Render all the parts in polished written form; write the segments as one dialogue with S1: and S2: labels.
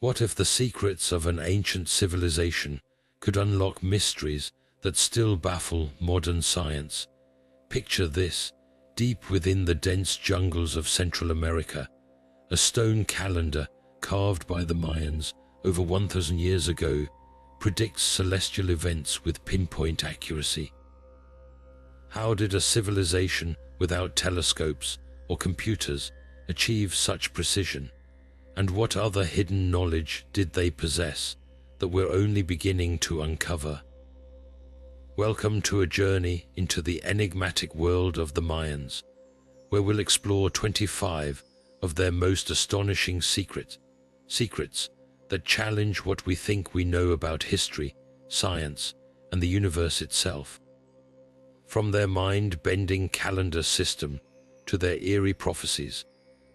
S1: What if the secrets of an ancient civilization could unlock mysteries that still baffle modern science? Picture this: deep within the dense jungles of Central America, a stone calendar carved by the Mayans over 1,000 years ago predicts celestial events with pinpoint accuracy. How did a civilization without telescopes or computers achieve such precision? And what other hidden knowledge did they possess that we're only beginning to uncover? Welcome to a journey into the enigmatic world of the Mayans, where we'll explore 25 of their most astonishing secrets that challenge what we think we know about history, science, and the universe itself. From their mind-bending calendar system to their eerie prophecies,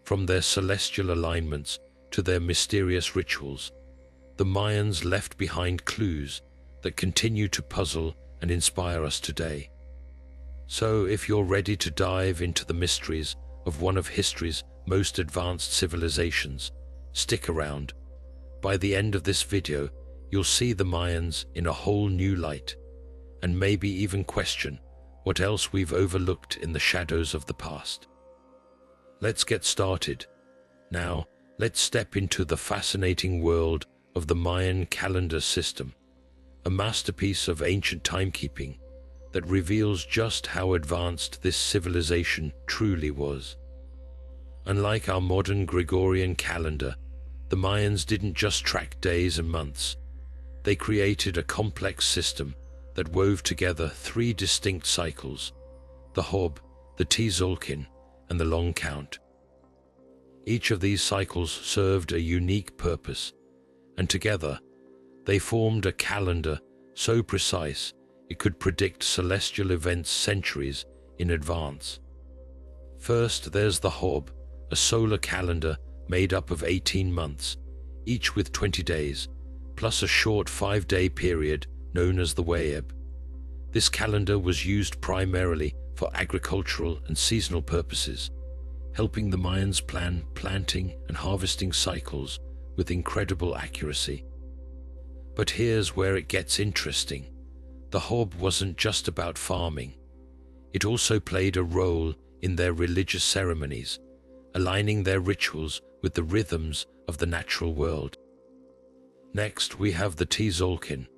S1: from their celestial alignments to their mysterious rituals, the Mayans left behind clues that continue to puzzle and inspire us today. So, if you're ready to dive into the mysteries of one of history's most advanced civilizations, stick around. By the end of this video, you'll see the Mayans in a whole new light, and maybe even question what else we've overlooked in the shadows of the past. Let's get started. Now, let's step into the fascinating world of the Mayan calendar system, a masterpiece of ancient timekeeping that reveals just how advanced this civilization truly was. Unlike our modern Gregorian calendar, the Mayans didn't just track days and months. They created a complex system that wove together 3 distinct cycles: the Hob, the Tzolk'in, and the Long Count. Each of these cycles served a unique purpose, and together they formed a calendar so precise it could predict celestial events centuries in advance. First, there's the Hob, a solar calendar made up of 18 months, each with 20 days, plus a short 5-day period known as the Wayeb. This calendar was used primarily for agricultural and seasonal purposes, helping the Mayans plan planting and harvesting cycles with incredible accuracy. But here's where it gets interesting. The Hob wasn't just about farming. It also played a role in their religious ceremonies, aligning their rituals with the rhythms of the natural world. Next, we have the Tzolk'in,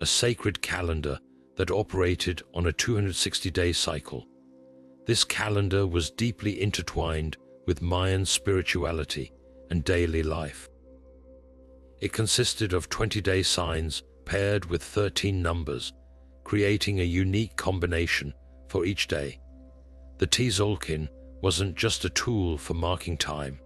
S1: a sacred calendar that operated on a 260-day cycle. This calendar was deeply intertwined with Mayan spirituality and daily life. It consisted of 20-day signs paired with 13 numbers, creating a unique combination for each day. The Tzolk'in wasn't just a tool for marking time.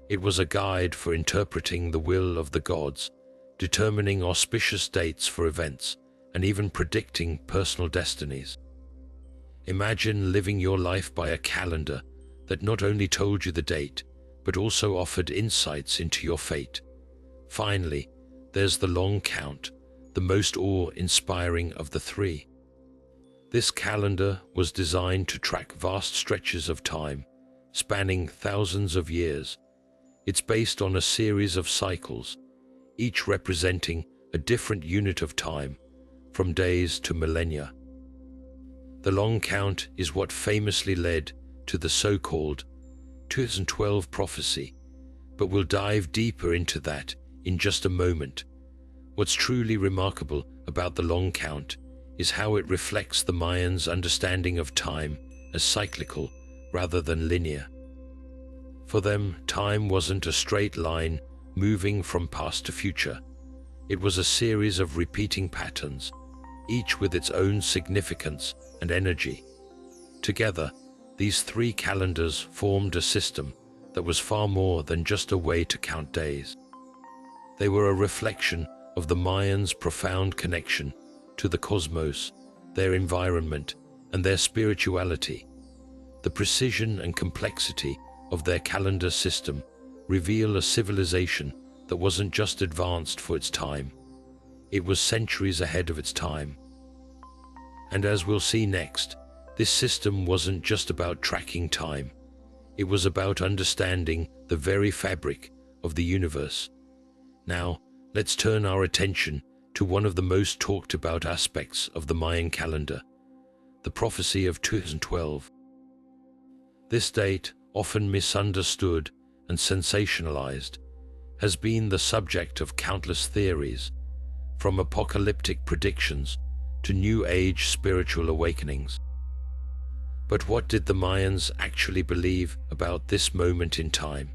S1: It was a guide for interpreting the will of the gods, determining auspicious dates for events, and even predicting personal destinies. Imagine living your life by a calendar that not only told you the date, but also offered insights into your fate. Finally, there's the Long Count, the most awe-inspiring of the 3. This calendar was designed to track vast stretches of time, spanning thousands of years. It's based on a series of cycles, each representing a different unit of time, from days to millennia. The Long Count is what famously led to the so-called 2012 prophecy, but we'll dive deeper into that in just a moment. What's truly remarkable about the Long Count is how it reflects the Mayans' understanding of time as cyclical rather than linear. For them, time wasn't a straight line moving from past to future. It was a series of repeating patterns, each with its own significance and energy. Together, these 3 calendars formed a system that was far more than just a way to count days. They were a reflection of the Mayans' profound connection to the cosmos, their environment, and their spirituality. The precision and complexity of their calendar system reveal a civilization that wasn't just advanced for its time. It was centuries ahead of its time. And as we'll see next, this system wasn't just about tracking time. It was about understanding the very fabric of the universe. Now, let's turn our attention to one of the most talked about aspects of the Mayan calendar, the prophecy of 2012. This date, often misunderstood and sensationalized, has been the subject of countless theories, from apocalyptic predictions to New Age spiritual awakenings. But what did the Mayans actually believe about this moment in time?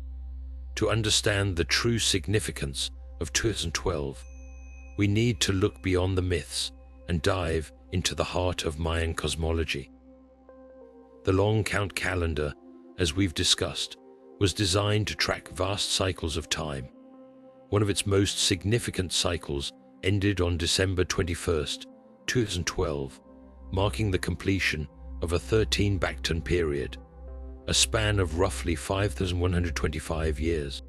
S1: To understand the true significance of 2012, we need to look beyond the myths and dive into the heart of Mayan cosmology. The long count calendar, as we've discussed, was designed to track vast cycles of time. One of its most significant cycles ended on December 21st, 2012, marking the completion of a 13-Bacton period, a span of roughly 5,125 years.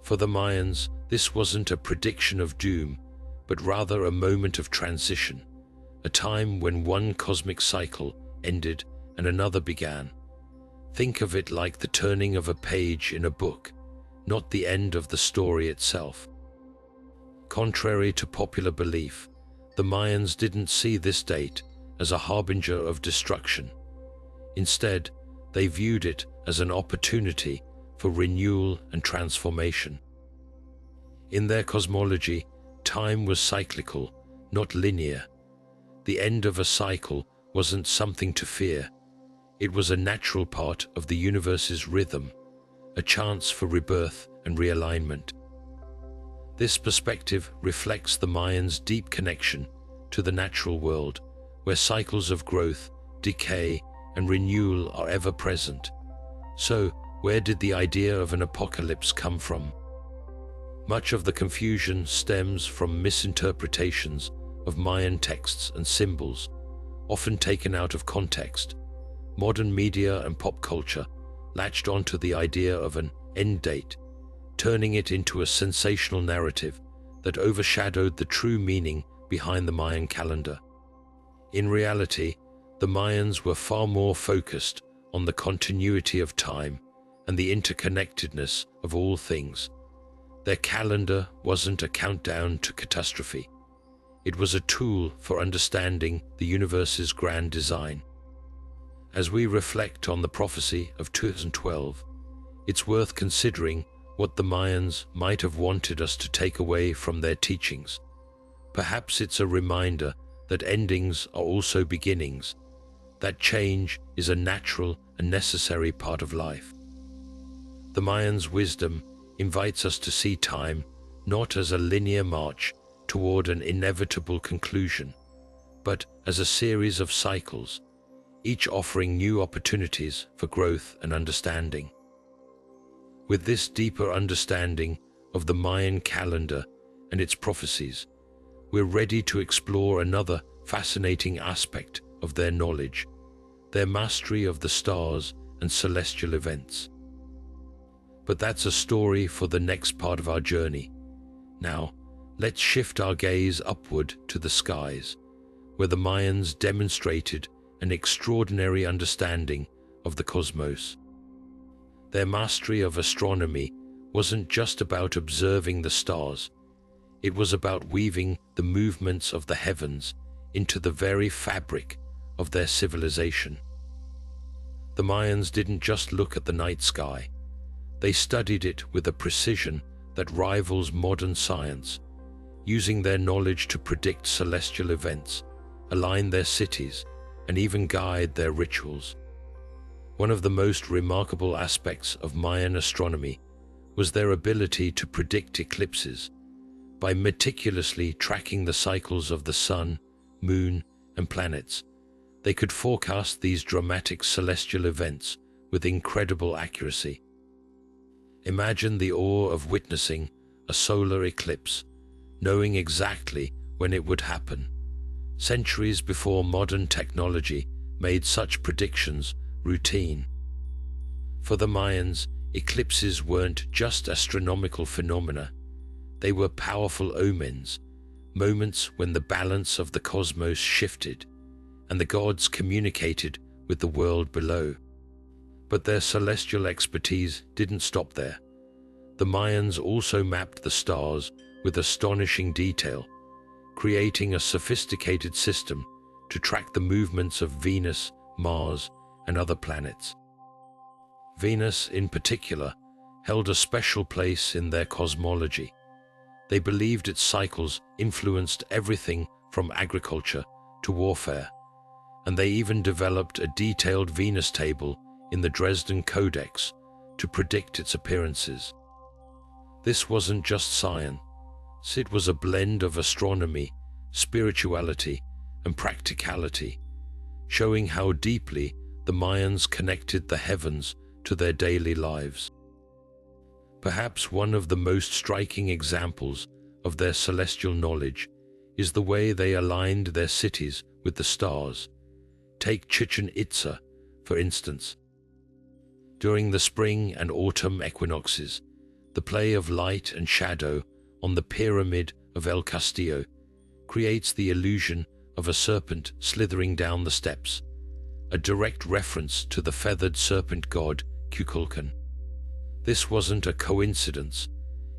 S1: For the Mayans, this wasn't a prediction of doom, but rather a moment of transition, a time when one cosmic cycle ended and another began. Think of it like the turning of a page in a book, not the end of the story itself. Contrary to popular belief, the Mayans didn't see this date as a harbinger of destruction. Instead, they viewed it as an opportunity for renewal and transformation. In their cosmology, time was cyclical, not linear. The end of a cycle wasn't something to fear. It was a natural part of the universe's rhythm, a chance for rebirth and realignment. This perspective reflects the Mayans' deep connection to the natural world, where cycles of growth, decay, and renewal are ever present. So, where did the idea of an apocalypse come from? Much of the confusion stems from misinterpretations of Mayan texts and symbols, often taken out of context. Modern media and pop culture latched onto the idea of an end date, turning it into a sensational narrative that overshadowed the true meaning behind the Mayan calendar. In reality, the Mayans were far more focused on the continuity of time and the interconnectedness of all things. Their calendar wasn't a countdown to catastrophe. It was a tool for understanding the universe's grand design. As we reflect on the prophecy of 2012, it's worth considering what the Mayans might have wanted us to take away from their teachings. Perhaps it's a reminder that endings are also beginnings, that change is a natural and necessary part of life. The Mayans' wisdom invites us to see time not as a linear march toward an inevitable conclusion, but as a series of cycles, each offering new opportunities for growth and understanding. With this deeper understanding of the Mayan calendar and its prophecies, we're ready to explore another fascinating aspect of their knowledge, their mastery of the stars and celestial events. But that's a story for the next part of our journey. Now, let's shift our gaze upward to the skies, where the Mayans demonstrated an extraordinary understanding of the cosmos. Their mastery of astronomy wasn't just about observing the stars. It was about weaving the movements of the heavens into the very fabric of their civilization. The Mayans didn't just look at the night sky. They studied it with a precision that rivals modern science, using their knowledge to predict celestial events, align their cities, and even guide their rituals. One of the most remarkable aspects of Mayan astronomy was their ability to predict eclipses. By meticulously tracking the cycles of the sun, moon, and planets, they could forecast these dramatic celestial events with incredible accuracy. Imagine the awe of witnessing a solar eclipse, knowing exactly when it would happen, centuries before modern technology made such predictions routine. For the Mayans, eclipses weren't just astronomical phenomena. They were powerful omens, moments when the balance of the cosmos shifted and the gods communicated with the world below. But their celestial expertise didn't stop there. The Mayans also mapped the stars with astonishing detail, creating a sophisticated system to track the movements of Venus, Mars, and other planets. Venus, in particular, held a special place in their cosmology. They believed its cycles influenced everything from agriculture to warfare, and they even developed a detailed Venus table in the Dresden Codex to predict its appearances. This wasn't just science, it was a blend of astronomy, spirituality, and practicality, showing how deeply the Mayans connected the heavens to their daily lives. Perhaps one of the most striking examples of their celestial knowledge is the way they aligned their cities with the stars. Take Chichen Itza, for instance. During the spring and autumn equinoxes, the play of light and shadow on the pyramid of El Castillo creates the illusion of a serpent slithering down the steps, a direct reference to the feathered serpent god Kukulkan. This wasn't a coincidence,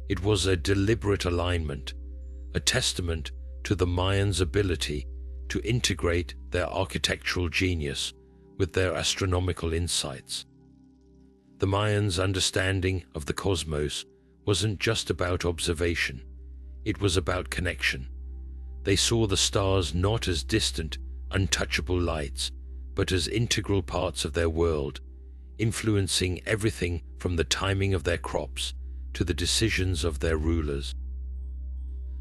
S1: it was a deliberate alignment, a testament to the Mayans' ability to integrate their architectural genius with their astronomical insights. The Mayans' understanding of the cosmos wasn't just about observation, it was about connection. They saw the stars not as distant, untouchable lights, but as integral parts of their world, influencing everything from the timing of their crops to the decisions of their rulers.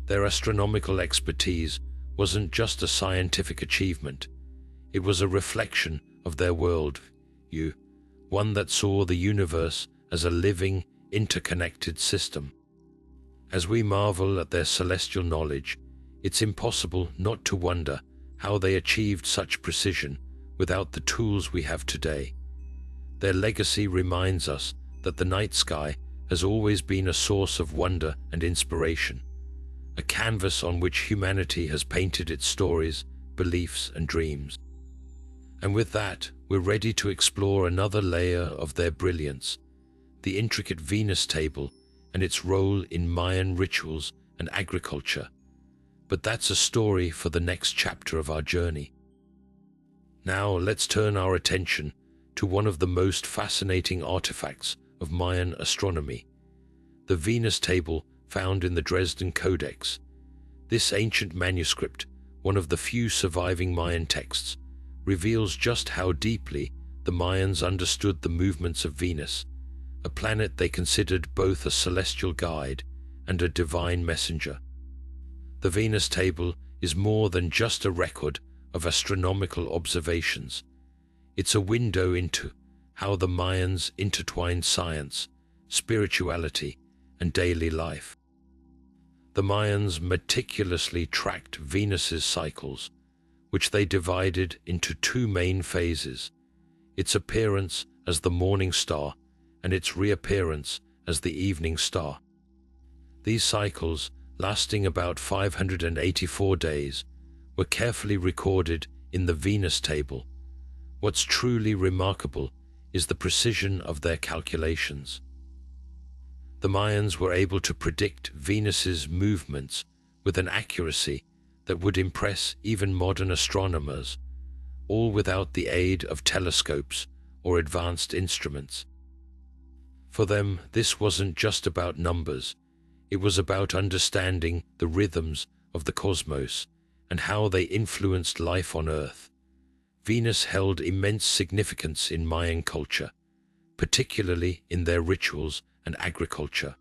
S1: Their astronomical expertise wasn't just a scientific achievement, it was a reflection of their worldview, one that saw the universe as a living, interconnected system. As we marvel at their celestial knowledge, it's impossible not to wonder how they achieved such precision without the tools we have today. Their legacy reminds us that the night sky has always been a source of wonder and inspiration, a canvas on which humanity has painted its stories, beliefs, and dreams. And with that, we're ready to explore another layer of their brilliance, the intricate Venus table and its role in Mayan rituals and agriculture. But that's a story for the next chapter of our journey. Now let's turn our attention to one of the most fascinating artifacts of Mayan astronomy, the Venus table found in the Dresden Codex. This ancient manuscript, one of the few surviving Mayan texts, reveals just how deeply the Mayans understood the movements of Venus, a planet they considered both a celestial guide and a divine messenger. The Venus table is more than just a record of astronomical observations. It's a window into how the Mayans intertwined science, spirituality, and daily life. The Mayans meticulously tracked Venus's cycles, which they divided into two main phases: its appearance as the morning star and its reappearance as the evening star. These cycles, lasting about 584 days, were carefully recorded in the Venus table. What's truly remarkable is the precision of their calculations. The Mayans were able to predict Venus's movements with an accuracy that would impress even modern astronomers, all without the aid of telescopes or advanced instruments. For them, this wasn't just about numbers, it was about understanding the rhythms of the cosmos and how they influenced life on Earth. Venus held immense significance in Mayan culture, particularly in their rituals and agriculture.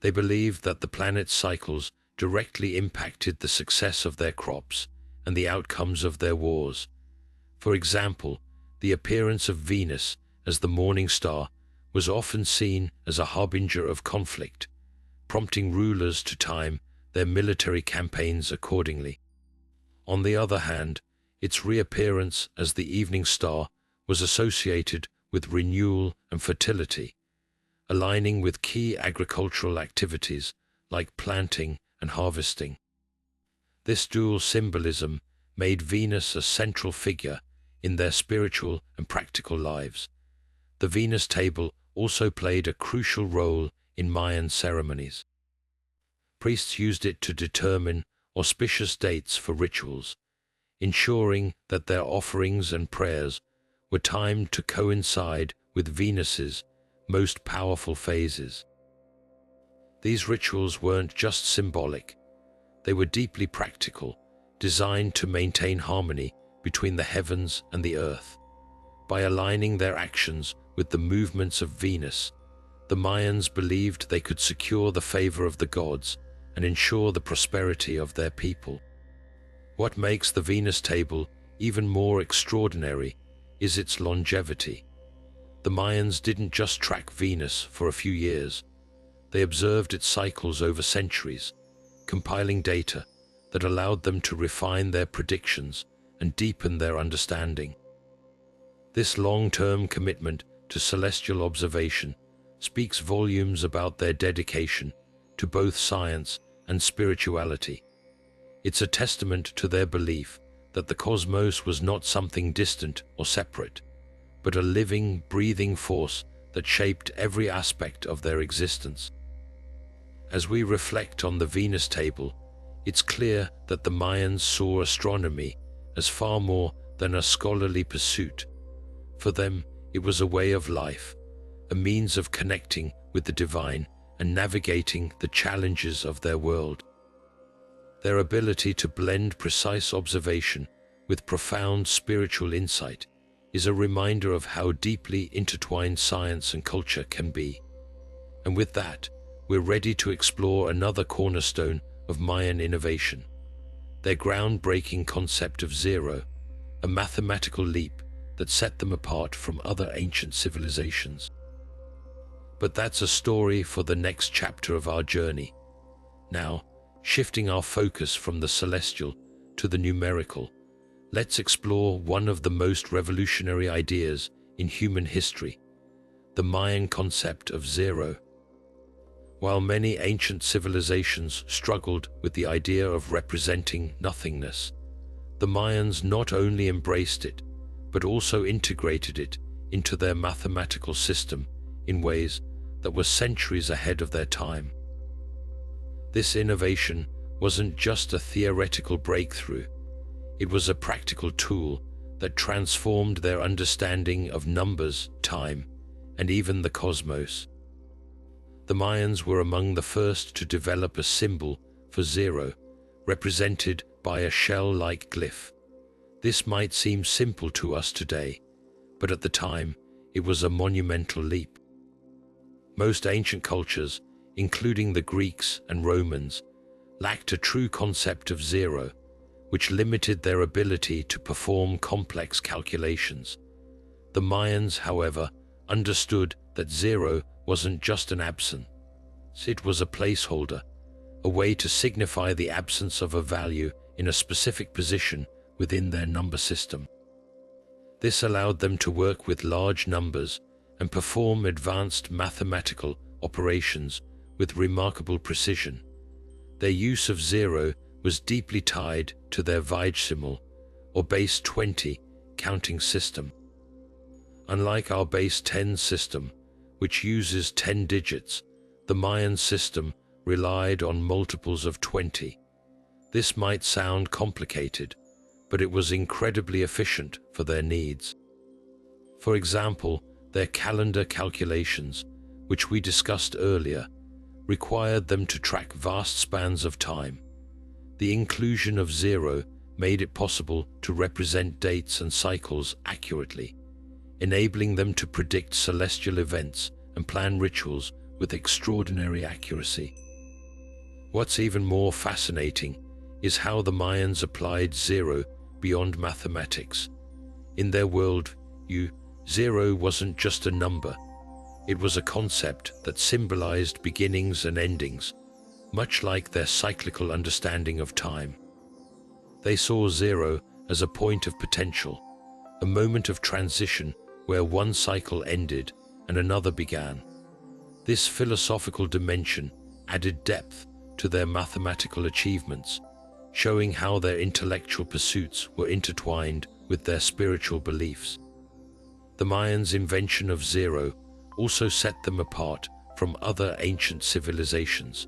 S1: They believed that the planet's cycles directly impacted the success of their crops and the outcomes of their wars. For example, the appearance of Venus as the morning star was often seen as a harbinger of conflict, prompting rulers to time their military campaigns accordingly. On the other hand, its reappearance as the evening star was associated with renewal and fertility, aligning with key agricultural activities like planting and harvesting. This dual symbolism made Venus a central figure in their spiritual and practical lives. The Venus table also played a crucial role in Mayan ceremonies. Priests used it to determine auspicious dates for rituals, ensuring that their offerings and prayers were timed to coincide with Venus's most powerful phases. These rituals weren't just symbolic, they were deeply practical, designed to maintain harmony between the heavens and the earth. By aligning their actions with the movements of Venus, the Mayans believed they could secure the favor of the gods and ensure the prosperity of their people. What makes the Venus table even more extraordinary is its longevity. The Mayans didn't just track Venus for a few years, they observed its cycles over centuries, compiling data that allowed them to refine their predictions and deepen their understanding. This long-term commitment to celestial observation speaks volumes about their dedication to both science and spirituality. It's a testament to their belief that the cosmos was not something distant or separate, but a living, breathing force that shaped every aspect of their existence. As we reflect on the Venus table, it's clear that the Mayans saw astronomy as far more than a scholarly pursuit. For them, it was a way of life, a means of connecting with the divine and navigating the challenges of their world. Their ability to blend precise observation with profound spiritual insight is a reminder of how deeply intertwined science and culture can be. And with that, we're ready to explore another cornerstone of Mayan innovation, their groundbreaking concept of zero, a mathematical leap that set them apart from other ancient civilizations. But that's a story for the next chapter of our journey. Now, shifting our focus from the celestial to the numerical, let's explore one of the most revolutionary ideas in human history, the Mayan concept of zero. While many ancient civilizations struggled with the idea of representing nothingness, the Mayans not only embraced it, but also integrated it into their mathematical system in ways that were centuries ahead of their time. This innovation wasn't just a theoretical breakthrough, it was a practical tool that transformed their understanding of numbers, time, and even the cosmos. The Mayans were among the first to develop a symbol for zero, represented by a shell-like glyph. This might seem simple to us today, but at the time, it was a monumental leap. Most ancient cultures, including the Greeks and Romans, lacked a true concept of zero, which limited their ability to perform complex calculations. The Mayans, however, understood that zero wasn't just an absence, it was a placeholder, a way to signify the absence of a value in a specific position within their number system. This allowed them to work with large numbers and perform advanced mathematical operations with remarkable precision. Their use of zero was deeply tied to their Vajsimal, or base 20, counting system. Unlike our base 10 system, which uses 10 digits, the Mayan system relied on multiples of 20. This might sound complicated, but it was incredibly efficient for their needs. For example, their calendar calculations, which we discussed earlier, required them to track vast spans of time. The inclusion of zero made it possible to represent dates and cycles accurately, enabling them to predict celestial events and plan rituals with extraordinary accuracy. What's even more fascinating is how the Mayans applied zero beyond mathematics. In their worldview, zero wasn't just a number, it was a concept that symbolized beginnings and endings, much like their cyclical understanding of time. They saw zero as a point of potential, a moment of transition where one cycle ended and another began. This philosophical dimension added depth to their mathematical achievements, showing how their intellectual pursuits were intertwined with their spiritual beliefs. The Mayans' invention of zero also set them apart from other ancient civilizations,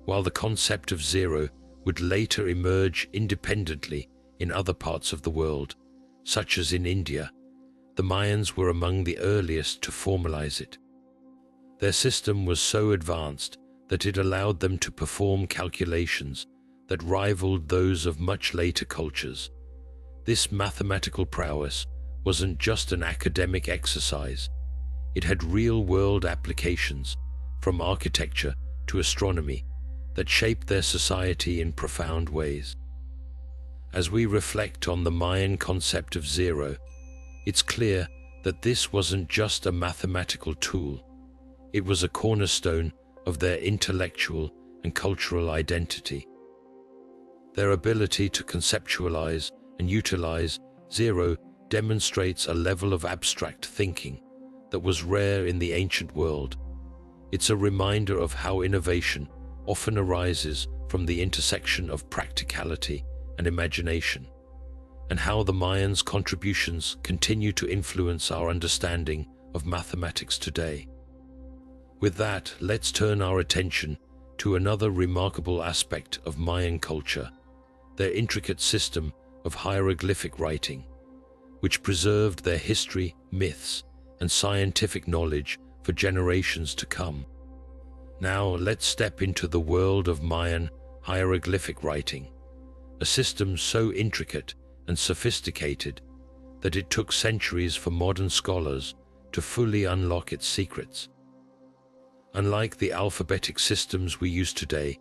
S1: while the concept of zero would later emerge independently in other parts of the world, such as in India. The Mayans were among the earliest to formalize it. Their system was so advanced that it allowed them to perform calculations that rivaled those of much later cultures. This mathematical prowess wasn't just an academic exercise. It had real-world applications, from architecture to astronomy, that shaped their society in profound ways. As we reflect on the Mayan concept of zero, it's clear that this wasn't just a mathematical tool. It was a cornerstone of their intellectual and cultural identity. Their ability to conceptualize and utilize zero demonstrates a level of abstract thinking that was rare in the ancient world. It's a reminder of how innovation often arises from the intersection of practicality and imagination, and how the Mayans' contributions continue to influence our understanding of mathematics today. With that, let's turn our attention to another remarkable aspect of Mayan culture, their intricate system of hieroglyphic writing, which preserved their history, myths, and scientific knowledge for generations to come. Now, let's step into the world of Mayan hieroglyphic writing, a system so intricate and sophisticated that it took centuries for modern scholars to fully unlock its secrets. Unlike the alphabetic systems we use today,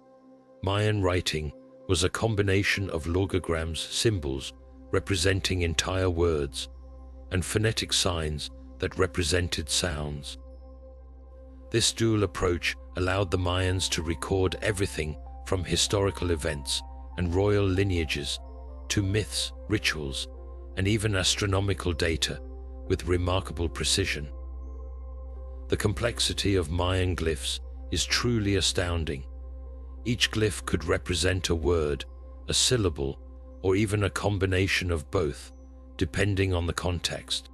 S1: Mayan writing was a combination of logograms, symbols representing entire words, and phonetic signs that represented sounds. This dual approach allowed the Mayans to record everything from historical events and royal lineages to myths, rituals, and even astronomical data with remarkable precision. The complexity of Mayan glyphs is truly astounding. Each glyph could represent a word, a syllable, or even a combination of both, depending on the context.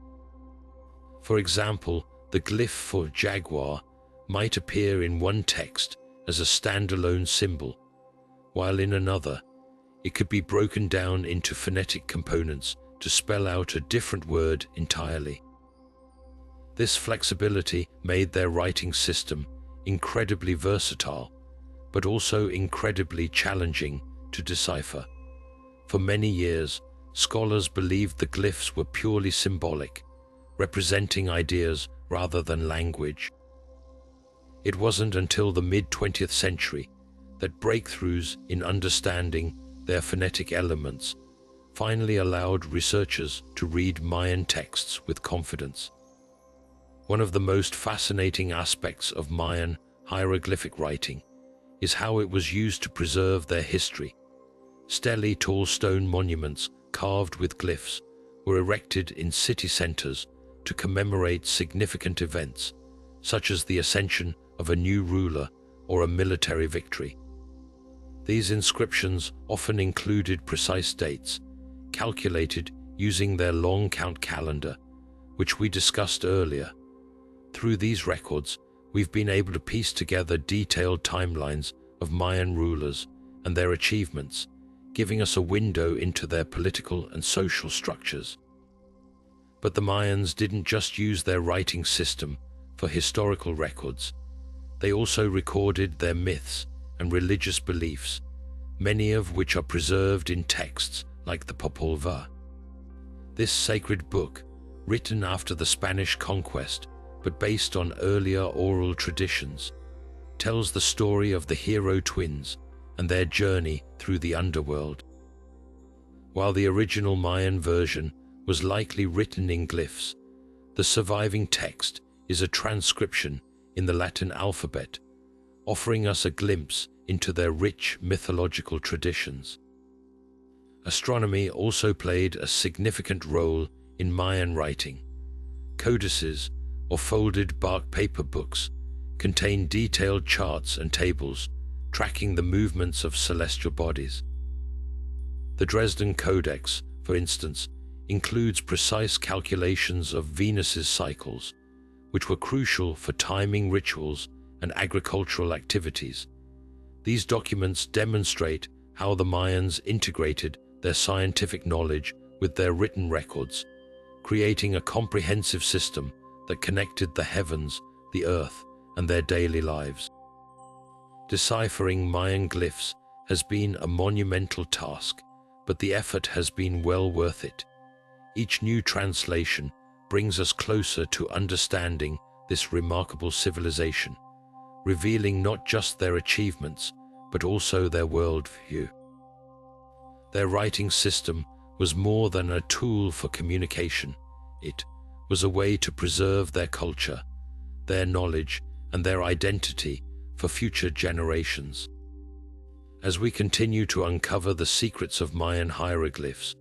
S1: For example, the glyph for jaguar might appear in one text as a standalone symbol, while in another, it could be broken down into phonetic components to spell out a different word entirely. This flexibility made their writing system incredibly versatile, but also incredibly challenging to decipher. For many years, scholars believed the glyphs were purely symbolic, representing ideas rather than language. It wasn't until the mid-20th century that breakthroughs in understanding their phonetic elements finally allowed researchers to read Mayan texts with confidence. One of the most fascinating aspects of Mayan hieroglyphic writing is how it was used to preserve their history. Stellar tall stone monuments carved with glyphs were erected in city centers to commemorate significant events, such as the ascension of a new ruler or a military victory. These inscriptions often included precise dates, calculated using their long count calendar, which we discussed earlier. Through these records, we've been able to piece together detailed timelines of Mayan rulers and their achievements, giving us a window into their political and social structures. But the Mayans didn't just use their writing system for historical records. They also recorded their myths and religious beliefs, many of which are preserved in texts like the Popol This sacred book, written after the Spanish conquest but based on earlier oral traditions, tells the story of the hero twins and their journey through the underworld. While the original Mayan version was likely written in glyphs, the surviving text is a transcription in the Latin alphabet, offering us a glimpse into their rich mythological traditions. Astronomy also played a significant role in Mayan writing. Codices, or folded bark paper books, contain detailed charts and tables tracking the movements of celestial bodies. The Dresden Codex, for instance, includes precise calculations of Venus's cycles, which were crucial for timing rituals and agricultural activities. These documents demonstrate how the Mayans integrated their scientific knowledge with their written records, creating a comprehensive system that connected the heavens, the earth, and their daily lives. Deciphering Mayan glyphs has been a monumental task, but the effort has been well worth it. Each new translation brings us closer to understanding this remarkable civilization, revealing not just their achievements, but also their worldview. Their writing system was more than a tool for communication. It was a way to preserve their culture, their knowledge, and their identity for future generations. As we continue to uncover the secrets of Mayan hieroglyphs,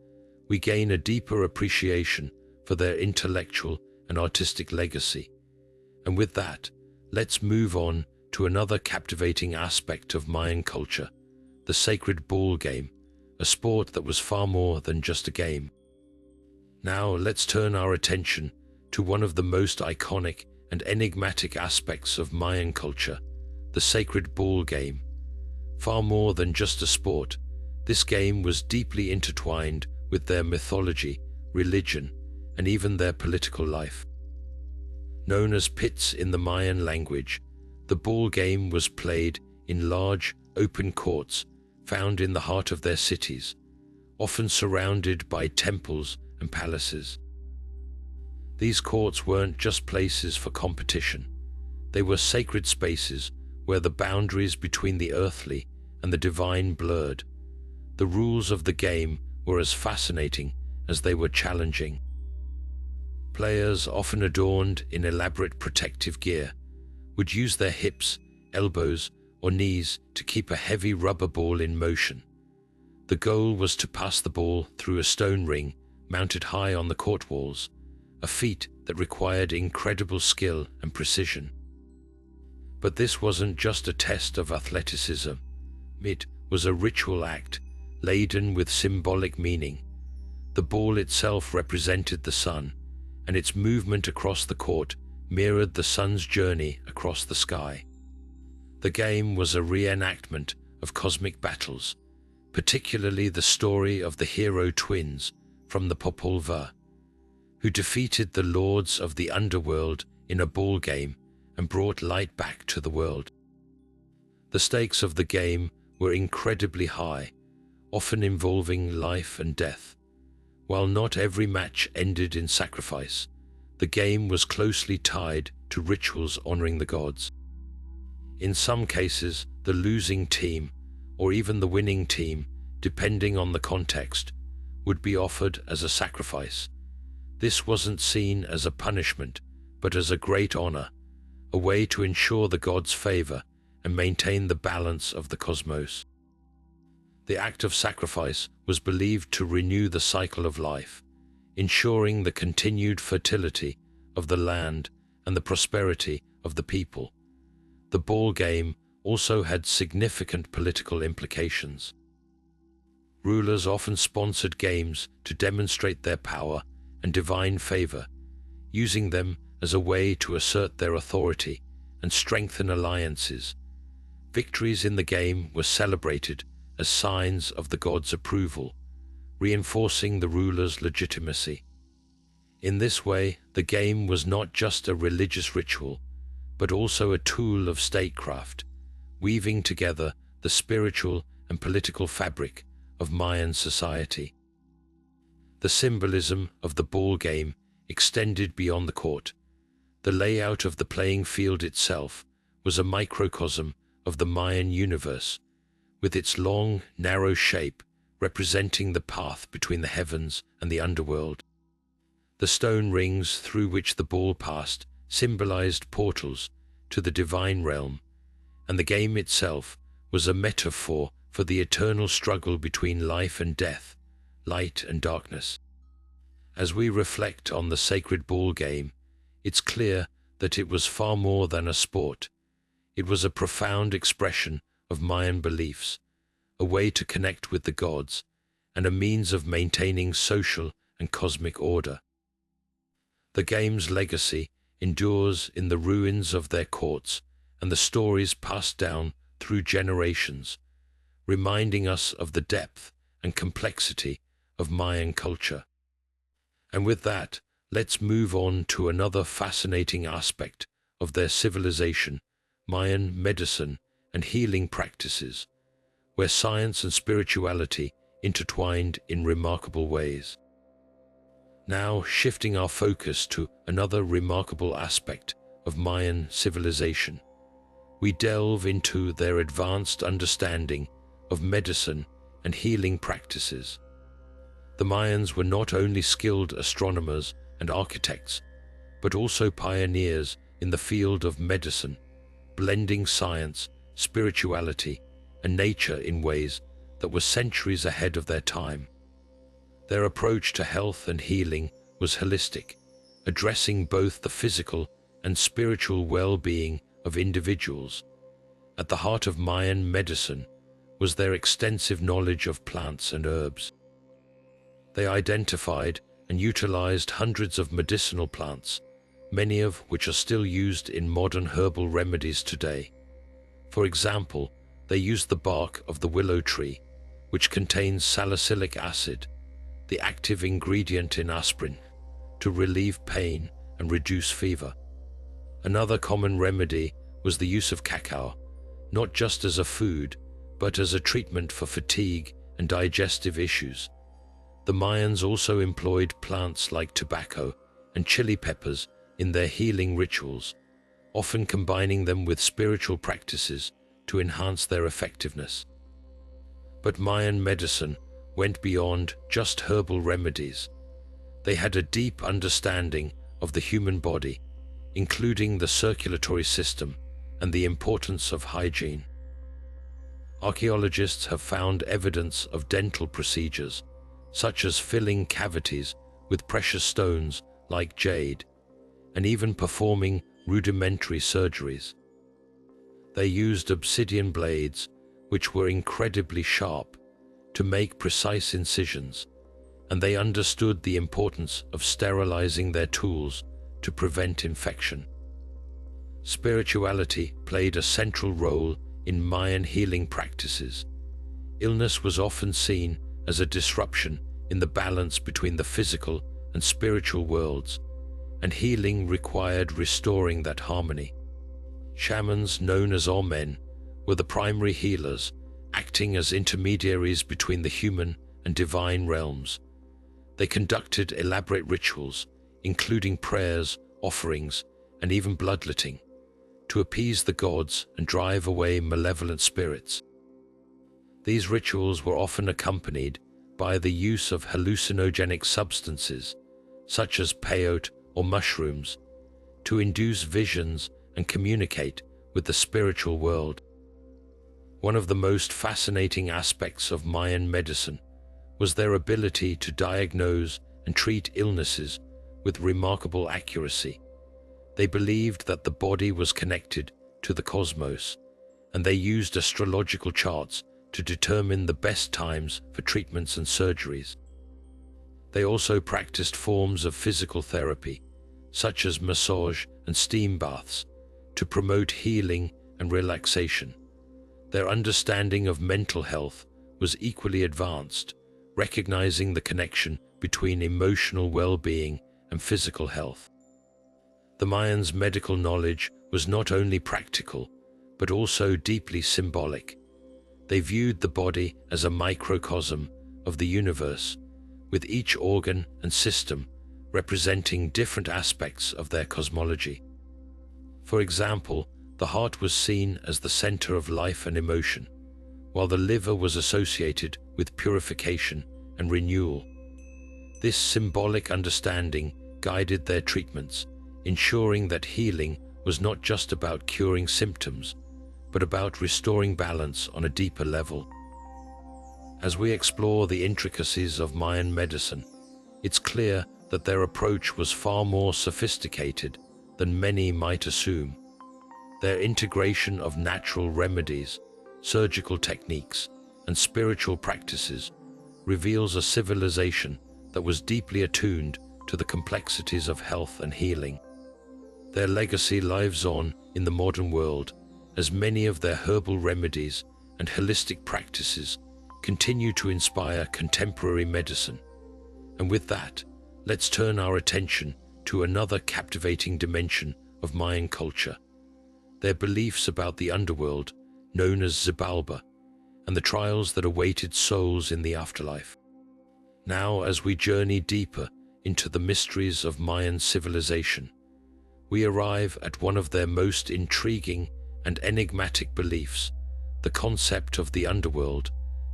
S1: we gain a deeper appreciation for their intellectual and artistic legacy. And with that, let's move on to another captivating aspect of Mayan culture, the sacred ball game, a sport that was far more than just a game. Now let's turn our attention to one of the most iconic and enigmatic aspects of Mayan culture, the sacred ball game. Far more than just a sport, this game was deeply intertwined with their mythology, religion, and even their political life. Known as pits in the Mayan language, the ball game was played in large, open courts found in the heart of their cities, often surrounded by temples and palaces. These courts weren't just places for competition. They were sacred spaces where the boundaries between the earthly and the divine blurred. The rules of the game were as fascinating as they were challenging. Players, often adorned in elaborate protective gear, would use their hips, elbows, or knees to keep a heavy rubber ball in motion. The goal was to pass the ball through a stone ring mounted high on the court walls, a feat that required incredible skill and precision. But this wasn't just a test of athleticism. It was a ritual act laden with symbolic meaning. The ball itself represented the sun, and its movement across the court mirrored the sun's journey across the sky. The game was a reenactment of cosmic battles, particularly the story of the hero twins from the Popol Vuh, who defeated the lords of the underworld in a ball game and brought light back to the world. The stakes of the game were incredibly high, often involving life and death. While not every match ended in sacrifice, the game was closely tied to rituals honoring the gods. In some cases, the losing team, or even the winning team, depending on the context, would be offered as a sacrifice. This wasn't seen as a punishment, but as a great honor, a way to ensure the gods' favor and maintain the balance of the cosmos. The act of sacrifice was believed to renew the cycle of life, ensuring the continued fertility of the land and the prosperity of the people. The ball game also had significant political implications. Rulers often sponsored games to demonstrate their power and divine favor, using them as a way to assert their authority and strengthen alliances. Victories in the game were celebrated as signs of the gods' approval, reinforcing the ruler's legitimacy. In this way, the game was not just a religious ritual, but also a tool of statecraft, weaving together the spiritual and political fabric of Mayan society. The symbolism of the ball game extended beyond the court. The layout of the playing field itself was a microcosm of the Mayan universe, with its long, narrow shape representing the path between the heavens and the underworld. The stone rings through which the ball passed symbolized portals to the divine realm, and the game itself was a metaphor for the eternal struggle between life and death, light and darkness. As we reflect on the sacred ball game, it's clear that it was far more than a sport. It was a profound expression of Mayan beliefs, a way to connect with the gods, and a means of maintaining social and cosmic order. The game's legacy endures in the ruins of their courts and the stories passed down through generations, reminding us of the depth and complexity of Mayan culture. And with that, let's move on to another fascinating aspect of their civilization, Mayan medicine and healing practices, where science and spirituality intertwined in remarkable ways. Now, shifting our focus to another remarkable aspect of Mayan civilization, we delve into their advanced understanding of medicine and healing practices. The Mayans were not only skilled astronomers and architects, but also pioneers in the field of medicine, blending science, spirituality, and nature in ways that were centuries ahead of their time. Their approach to health and healing was holistic, addressing both the physical and spiritual well-being of individuals. At the heart of Mayan medicine was their extensive knowledge of plants and herbs. They identified and utilized hundreds of medicinal plants, many of which are still used in modern herbal remedies today. For example, they used the bark of the willow tree, which contains salicylic acid, the active ingredient in aspirin, to relieve pain and reduce fever. Another common remedy was the use of cacao, not just as a food, but as a treatment for fatigue and digestive issues. The Mayans also employed plants like tobacco and chili peppers in their healing rituals, often combining them with spiritual practices to enhance their effectiveness. But Mayan medicine went beyond just herbal remedies. They had a deep understanding of the human body, including the circulatory system and the importance of hygiene. Archaeologists have found evidence of dental procedures, such as filling cavities with precious stones like jade, and even performing rudimentary surgeries. They used obsidian blades, which were incredibly sharp, to make precise incisions, and they understood the importance of sterilizing their tools to prevent infection. Spirituality played a central role in Mayan healing practices. Illness was often seen as a disruption in the balance between the physical and spiritual worlds, and healing required restoring that harmony. Shamans, known as Omen, were the primary healers, acting as intermediaries between the human and divine realms. They conducted elaborate rituals, including prayers, offerings, and even bloodletting, to appease the gods and drive away malevolent spirits. These rituals were often accompanied by the use of hallucinogenic substances, such as peyote or mushrooms, to induce visions and communicate with the spiritual world. One of the most fascinating aspects of Mayan medicine was their ability to diagnose and treat illnesses with remarkable accuracy. They believed that the body was connected to the cosmos, and they used astrological charts to determine the best times for treatments and surgeries. They also practiced forms of physical therapy, such as massage and steam baths, to promote healing and relaxation. Their understanding of mental health was equally advanced, recognizing the connection between emotional well-being and physical health. The Mayans' medical knowledge was not only practical, but also deeply symbolic. They viewed the body as a microcosm of the universe, with each organ and system representing different aspects of their cosmology. For example, the heart was seen as the center of life and emotion, while the liver was associated with purification and renewal. This symbolic understanding guided their treatments, ensuring that healing was not just about curing symptoms, but about restoring balance on a deeper level. As we explore the intricacies of Mayan medicine, it's clear that their approach was far more sophisticated than many might assume. Their integration of natural remedies, surgical techniques, and spiritual practices reveals a civilization that was deeply attuned to the complexities of health and healing. Their legacy lives on in the modern world, as many of their herbal remedies and holistic practices continue to inspire contemporary medicine. And with that, let's turn our attention to another captivating dimension of Mayan culture: their beliefs about the underworld, known as Xibalba, and the trials that awaited souls in the afterlife. Now, as we journey deeper into the mysteries of Mayan civilization, we arrive at one of their most intriguing and enigmatic beliefs: the concept of the underworld,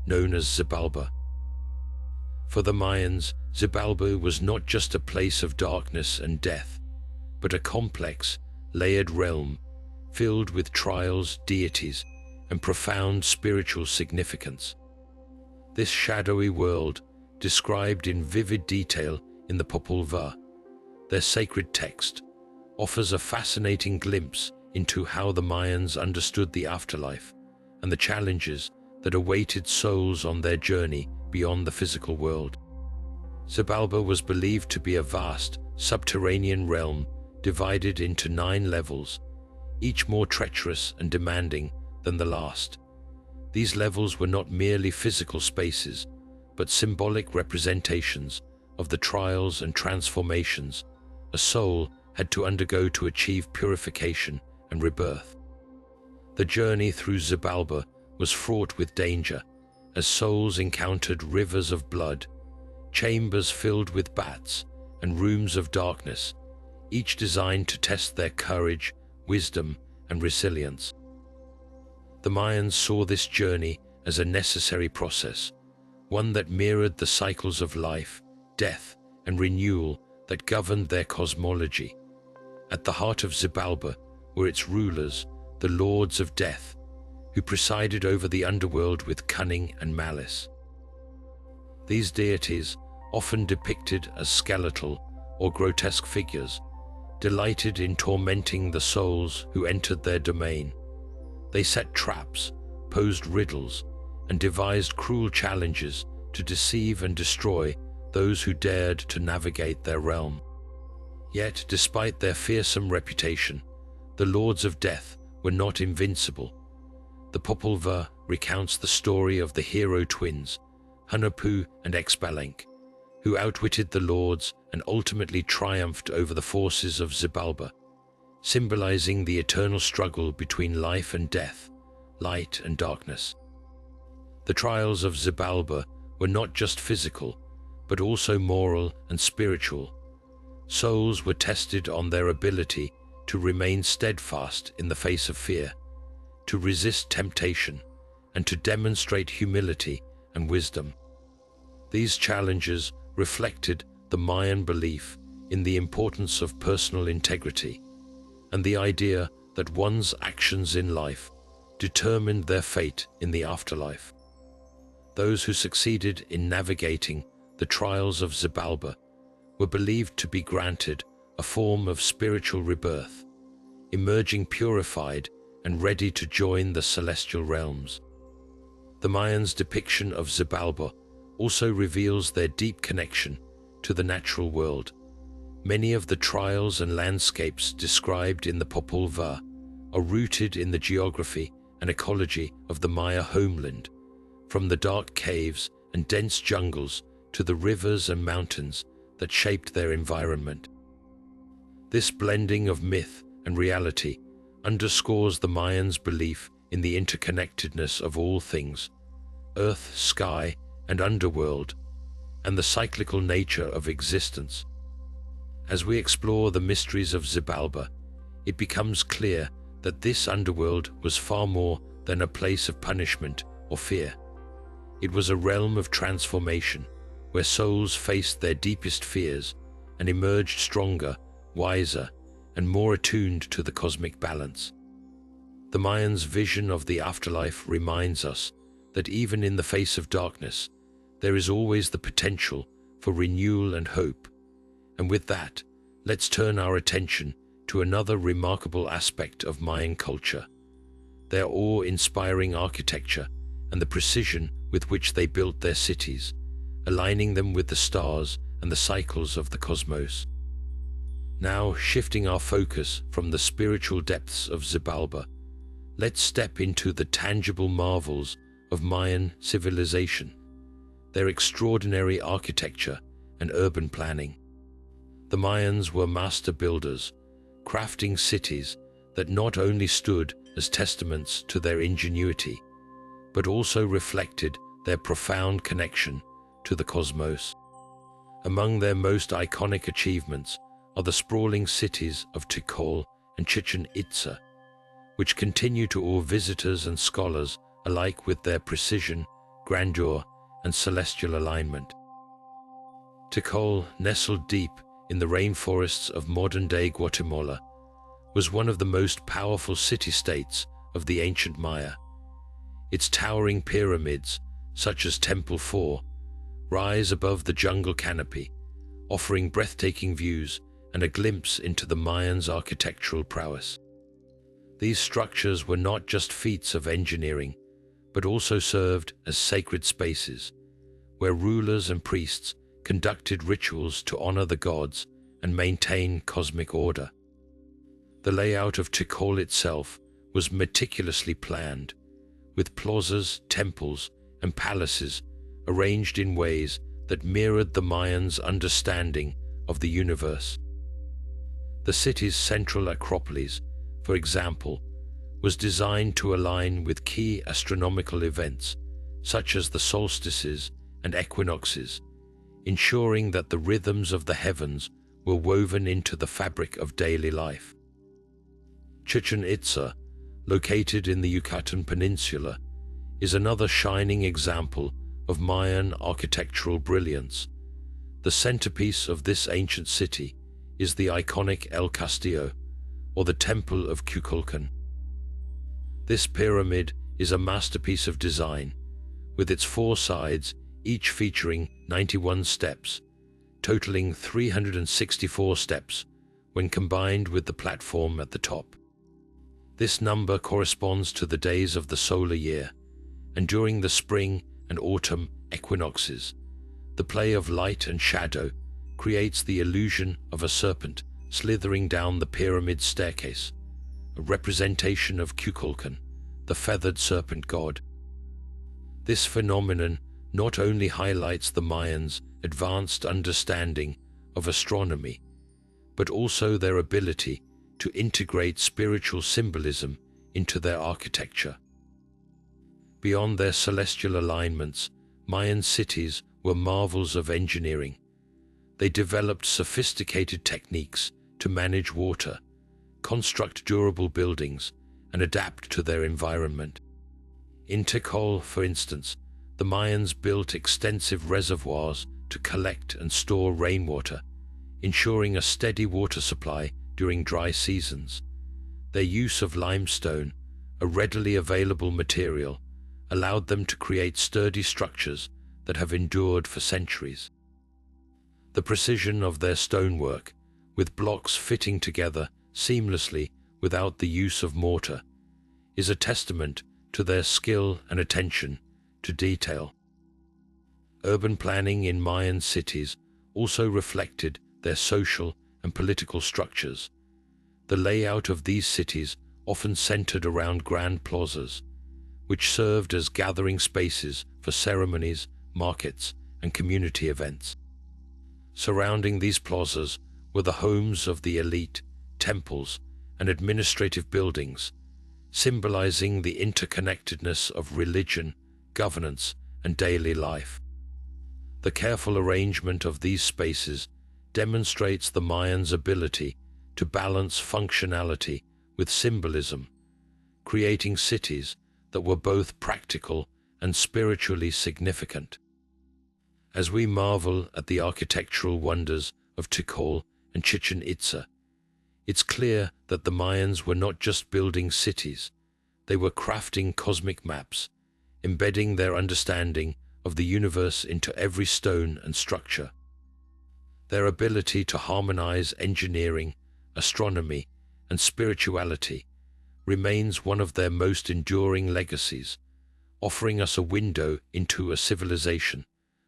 S1: known as Xibalba. For the Mayans, Xibalba was not just a place of darkness and death, but a complex, layered realm filled with trials, deities, and profound spiritual significance. This shadowy world, described in vivid detail in the Popol Vuh, their sacred text, offers a fascinating glimpse into how the Mayans understood the afterlife and the challenges that awaited souls on their journey beyond the physical world. Xibalba was believed to be a vast, subterranean realm divided into 9 levels, each more treacherous and demanding than the last. These levels were not merely physical spaces, but symbolic representations of the trials and transformations a soul had to undergo to achieve purification and rebirth. The journey through Xibalba was fraught with danger, as souls encountered rivers of blood, chambers filled with bats, and rooms of darkness, each designed to test their courage, wisdom, and resilience. The Mayans saw this journey as a necessary process, one that mirrored the cycles of life, death, and renewal that governed their cosmology. At the heart of Xibalba were its rulers, the Lords of Death, who presided over the underworld with cunning and malice. These deities, often depicted as skeletal or grotesque figures, delighted in tormenting the souls who entered their domain. They set traps, posed riddles, and devised cruel challenges to deceive and destroy those who dared to navigate their realm. Yet, despite their fearsome reputation, the Lords of Death were not invincible. The Popol Vuh recounts the story of the hero twins, Hunahpu and Exbalanque, who outwitted the Lords and ultimately triumphed over the forces of Xibalba, symbolizing the eternal struggle between life and death, light and darkness. The trials of Xibalba were not just physical, but also moral and spiritual. Souls were tested on their ability to remain steadfast in the face of fear, to resist temptation, and to demonstrate humility and wisdom. These challenges reflected the Mayan belief in the importance of personal integrity and the idea that one's actions in life determined their fate in the afterlife. Those who succeeded in navigating the trials of Xibalba were believed to be granted a form of spiritual rebirth, emerging purified and ready to join the celestial realms. The Mayans' depiction of Xibalba also reveals their deep connection to the natural world. Many of the trials and landscapes described in the Popol Vuh are rooted in the geography and ecology of the Maya homeland, from the dark caves and dense jungles to the rivers and mountains that shaped their environment. This blending of myth and reality underscores the Mayans' belief in the interconnectedness of all things, earth, sky, and underworld, and the cyclical nature of existence. As we explore the mysteries of Xibalba, it becomes clear that this underworld was far more than a place of punishment or fear. It was a realm of transformation, where souls faced their deepest fears and emerged stronger, wiser, and more attuned to the cosmic balance. The Mayans' vision of the afterlife reminds us that even in the face of darkness, there is always the potential for renewal and hope. And with that, let's turn our attention to another remarkable aspect of Mayan culture: their awe-inspiring architecture and the precision with which they built their cities, aligning them with the stars and the cycles of the cosmos. Now, shifting our focus from the spiritual depths of Xibalba, let's step into the tangible marvels of Mayan civilization, their extraordinary architecture and urban planning. The Mayans were master builders, crafting cities that not only stood as testaments to their ingenuity, but also reflected their profound connection to the cosmos. Among their most iconic achievements are the sprawling cities of Tikal and Chichen Itza, which continue to awe visitors and scholars alike with their precision, grandeur, and celestial alignment. Tikal, nestled deep in the rainforests of modern-day Guatemala, was one of the most powerful city-states of the ancient Maya. Its towering pyramids, such as Temple 4, rise above the jungle canopy, offering breathtaking views and a glimpse into the Mayans' architectural prowess. These structures were not just feats of engineering, but also served as sacred spaces, where rulers and priests conducted rituals to honor the gods and maintain cosmic order. The layout of Tikal itself was meticulously planned, with plazas, temples, and palaces arranged in ways that mirrored the Mayans' understanding of the universe. The city's central acropolis, for example, was designed to align with key astronomical events, such as the solstices and equinoxes, ensuring that the rhythms of the heavens were woven into the fabric of daily life. Chichen Itza, located in the Yucatan Peninsula, is another shining example of Mayan architectural brilliance. The centerpiece of this ancient city is the iconic El Castillo, or the Temple of Kukulkan. This pyramid is a masterpiece of design, with its 4 sides, each featuring 91 steps, totaling 364 steps when combined with the platform at the top. This number corresponds to the days of the solar year, and during the spring and autumn equinoxes, the play of light and shadow creates the illusion of a serpent slithering down the pyramid staircase, a representation of Kukulkan, the feathered serpent god. This phenomenon not only highlights the Mayans' advanced understanding of astronomy, but also their ability to integrate spiritual symbolism into their architecture. Beyond their celestial alignments, Mayan cities were marvels of engineering. They developed sophisticated techniques to manage water, construct durable buildings, and adapt to their environment. In Tikal, for instance, the Mayans built extensive reservoirs to collect and store rainwater, ensuring a steady water supply during dry seasons. Their use of limestone, a readily available material, allowed them to create sturdy structures that have endured for centuries. The precision of their stonework, with blocks fitting together seamlessly without the use of mortar, is a testament to their skill and attention to detail. Urban planning in Mayan cities also reflected their social and political structures. The layout of these cities often centered around grand plazas, which served as gathering spaces for ceremonies, markets, and community events. Surrounding these plazas were the homes of the elite, temples, and administrative buildings, symbolizing the interconnectedness of religion, governance, and daily life. The careful arrangement of these spaces demonstrates the Mayans' ability to balance functionality with symbolism, creating cities that were both practical and spiritually significant. As we marvel at the architectural wonders of Tikal and Chichen Itza, it's clear that the Mayans were not just building cities, they were crafting cosmic maps, embedding their understanding of the universe into every stone and structure. Their ability to harmonize engineering, astronomy, and spirituality remains one of their most enduring legacies, offering us a window into a civilization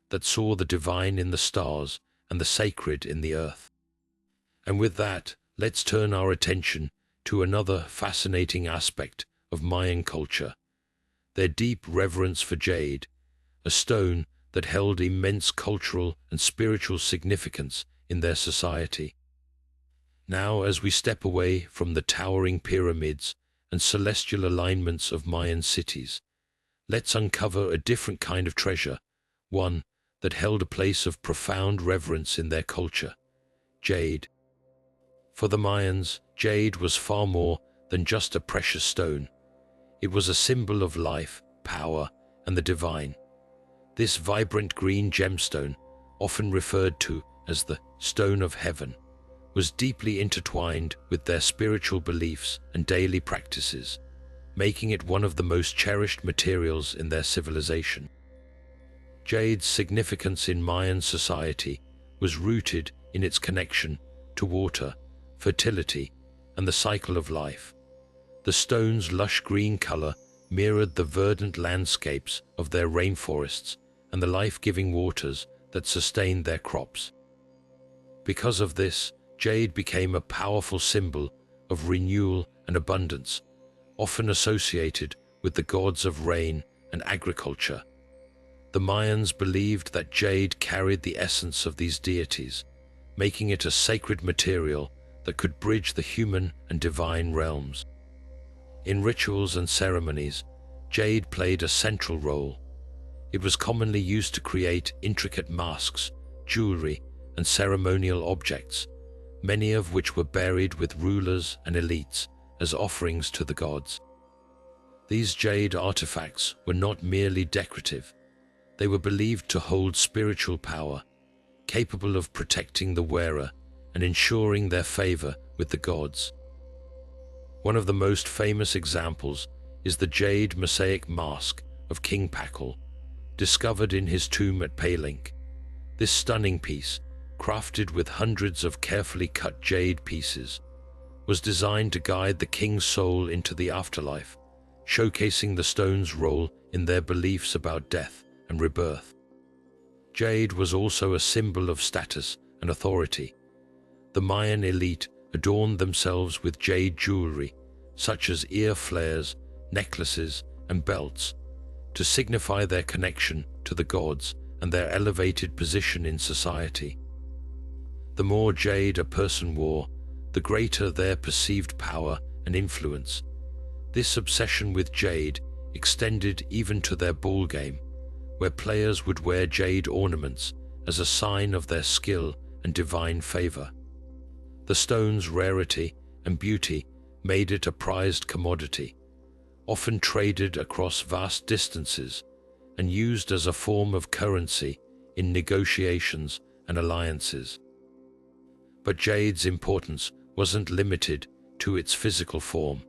S1: that saw the divine in the stars and the sacred in the earth. And with that, let's turn our attention to another fascinating aspect of Mayan culture, their deep reverence for jade, a stone that held immense cultural and spiritual significance in their society. Now, as we step away from the towering pyramids and celestial alignments of Mayan cities, let's uncover a different kind of treasure, one that held a place of profound reverence in their culture: jade. For the Mayans, jade was far more than just a precious stone. It was a symbol of life, power, and the divine. This vibrant green gemstone, often referred to as the stone of heaven, was deeply intertwined with their spiritual beliefs and daily practices, making it one of the most cherished materials in their civilization. Jade's significance in Mayan society was rooted in its connection to water, fertility, and the cycle of life. The stone's lush green color mirrored the verdant landscapes of their rainforests and the life-giving waters that sustained their crops. Because of this, jade became a powerful symbol of renewal and abundance, often associated with the gods of rain and agriculture. The Mayans believed that jade carried the essence of these deities, making it a sacred material that could bridge the human and divine realms. In rituals and ceremonies, jade played a central role. It was commonly used to create intricate masks, jewelry, and ceremonial objects, many of which were buried with rulers and elites as offerings to the gods. These jade artifacts were not merely decorative. They were believed to hold spiritual power, capable of protecting the wearer and ensuring their favor with the gods. One of the most famous examples is the jade mosaic mask of King Pakal, discovered in his tomb at Palenque. This stunning piece, crafted with hundreds of carefully cut jade pieces, was designed to guide the king's soul into the afterlife, showcasing the stone's role in their beliefs about death and rebirth. Jade was also a symbol of status and authority. The Mayan elite adorned themselves with jade jewelry, such as ear flares, necklaces, and belts, to signify their connection to the gods and their elevated position in society. The more jade a person wore, the greater their perceived power and influence. This obsession with jade extended even to their ball game, where players would wear jade ornaments as a sign of their skill and divine favor. The stone's rarity and beauty made it a prized commodity, often traded across vast distances and used as a form of currency in negotiations and alliances. But jade's importance wasn't limited to its physical form.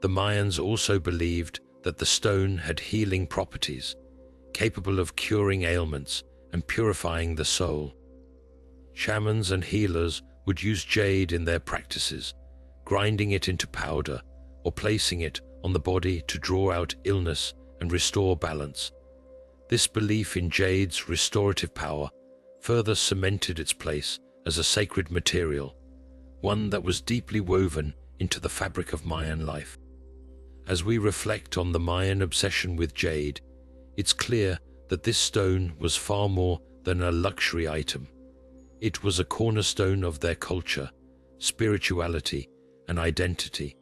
S1: The Mayans also believed that the stone had healing properties, capable of curing ailments and purifying the soul. Shamans and healers would use jade in their practices, grinding it into powder or placing it on the body to draw out illness and restore balance. This belief in jade's restorative power further cemented its place as a sacred material, one that was deeply woven into the fabric of Mayan life. As we reflect on the Mayan obsession with jade, it's clear that this stone was far more than a luxury item. It was a cornerstone of their culture, spirituality, and identity.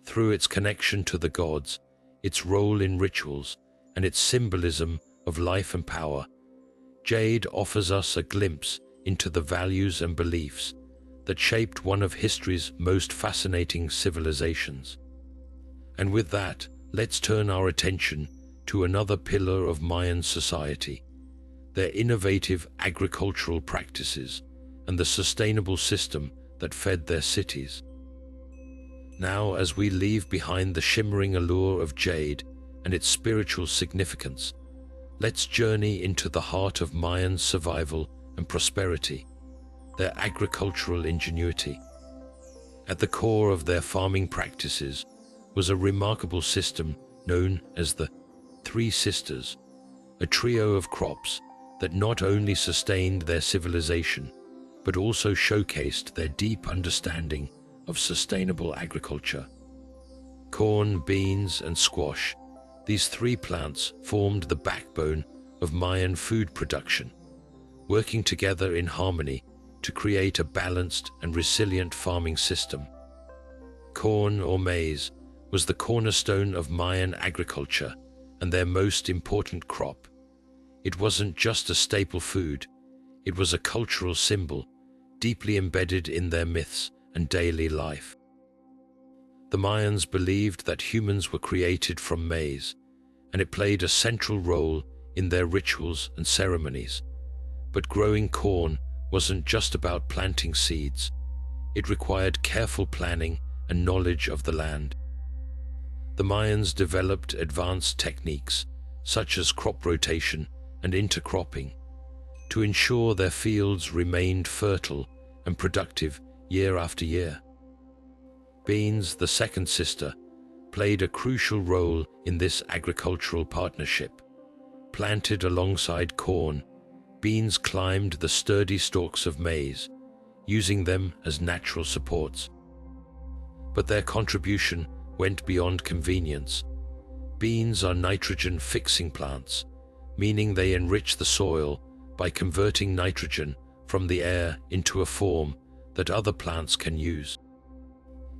S1: Through its connection to the gods, its role in rituals, and its symbolism of life and power, jade offers us a glimpse into the values and beliefs that shaped one of history's most fascinating civilizations. And with that, let's turn our attention to another pillar of Mayan society: their innovative agricultural practices and the sustainable system that fed their cities. Now, as we leave behind the shimmering allure of jade and its spiritual significance, let's journey into the heart of Mayan survival and prosperity, their agricultural ingenuity. At the core of their farming practices was a remarkable system known as the Three Sisters, a trio of crops that not only sustained their civilization, but also showcased their deep understanding of sustainable agriculture. Corn, beans, and squash, these three plants formed the backbone of Mayan food production, working together in harmony to create a balanced and resilient farming system. Corn, or maize, was the cornerstone of Mayan agriculture and their most important crop. It wasn't just a staple food, it was a cultural symbol, deeply embedded in their myths and daily life. The Mayans believed that humans were created from maize, and it played a central role in their rituals and ceremonies. But growing corn wasn't just about planting seeds. It required careful planning and knowledge of the land. The Mayans developed advanced techniques, such as crop rotation and intercropping, to ensure their fields remained fertile and productive year after year. Beans, the second sister, played a crucial role in this agricultural partnership. Planted alongside corn, beans climbed the sturdy stalks of maize, using them as natural supports. But their contribution went beyond convenience. Beans are nitrogen-fixing plants, meaning they enrich the soil by converting nitrogen from the air into a form that other plants can use.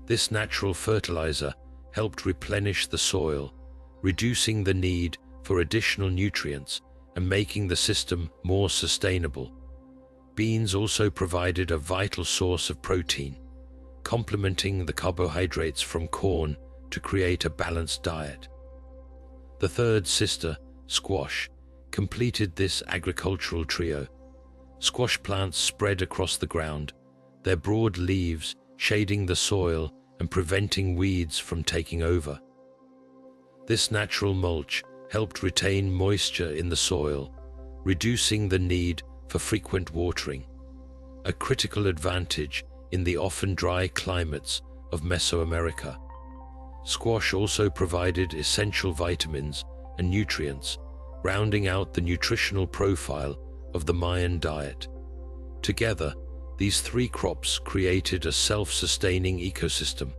S1: This natural fertilizer helped replenish the soil, reducing the need for additional nutrients and making the system more sustainable. Beans also provided a vital source of protein, complementing the carbohydrates from corn to create a balanced diet. The third sister, squash, completed this agricultural trio. Squash plants spread across the ground, their broad leaves shading the soil and preventing weeds from taking over. This natural mulch helped retain moisture in the soil, reducing the need for frequent watering, a critical advantage in the often dry climates of Mesoamerica. Squash also provided essential vitamins and nutrients, rounding out the nutritional profile of the Mayan diet. Together, these three crops created a self-sustaining ecosystem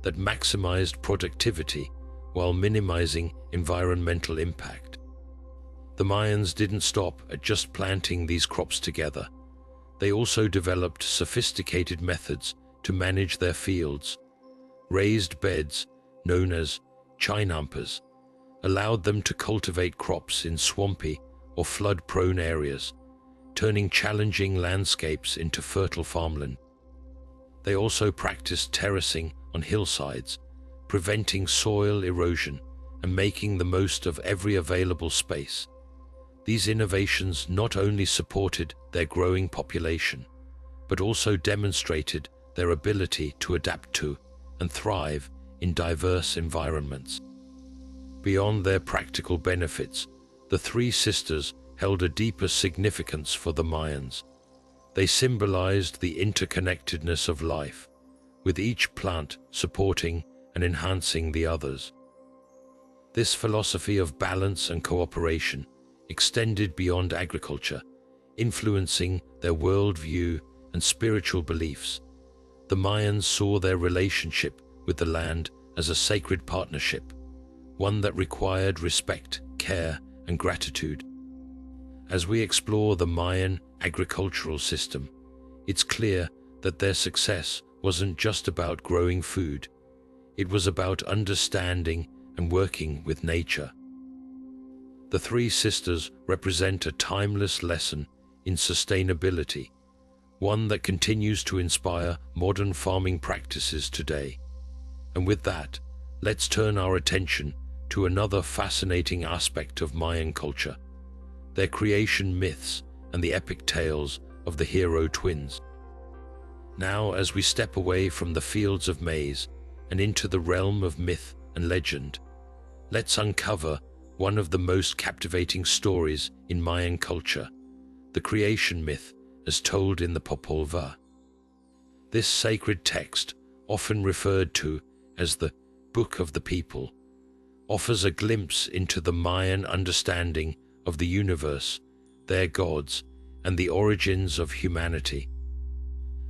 S1: that maximized productivity while minimizing environmental impact. The Mayans didn't stop at just planting these crops together. They also developed sophisticated methods to manage their fields. Raised beds, known as chinampas, allowed them to cultivate crops in swampy or flood-prone areas, turning challenging landscapes into fertile farmland. They also practiced terracing on hillsides, preventing soil erosion and making the most of every available space. These innovations not only supported their growing population, but also demonstrated their ability to adapt to and thrive in diverse environments. Beyond their practical benefits, the three sisters held a deeper significance for the Mayans. They symbolized the interconnectedness of life, with each plant supporting and enhancing the others. This philosophy of balance and cooperation extended beyond agriculture, influencing their worldview and spiritual beliefs. The Mayans saw their relationship with the land as a sacred partnership, one that required respect, care, and gratitude. As we explore the Mayan agricultural system, it's clear that their success wasn't just about growing food. It was about understanding and working with nature. The three sisters represent a timeless lesson in sustainability, one that continues to inspire modern farming practices today. And with that, let's turn our attention to another fascinating aspect of Mayan culture: their creation myths and the epic tales of the hero twins. Now, as we step away from the fields of maize and into the realm of myth and legend, let's uncover one of the most captivating stories in Mayan culture, the creation myth as told in the Popol Vuh. This sacred text, often referred to as the Book of the People, offers a glimpse into the Mayan understanding of the universe, their gods, and the origins of humanity.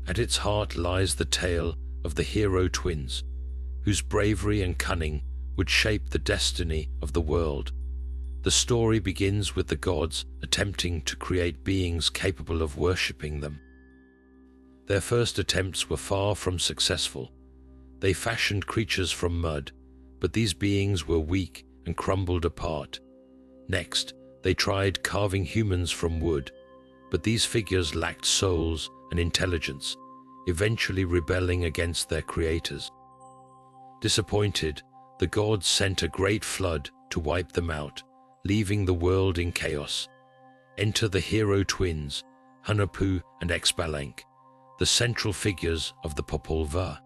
S1: At its heart lies the tale of the hero twins, whose bravery and cunning would shape the destiny of the world. The story begins with the gods attempting to create beings capable of worshipping them. Their first attempts were far from successful. They fashioned creatures from mud, but these beings were weak and crumbled apart. Next, they tried carving humans from wood, but these figures lacked souls and intelligence, eventually rebelling against their creators. Disappointed, the gods sent a great flood to wipe them out, leaving the world in chaos. Enter the hero twins, Hunahpu and Exbalanque, the central figures of the Popol Vuh.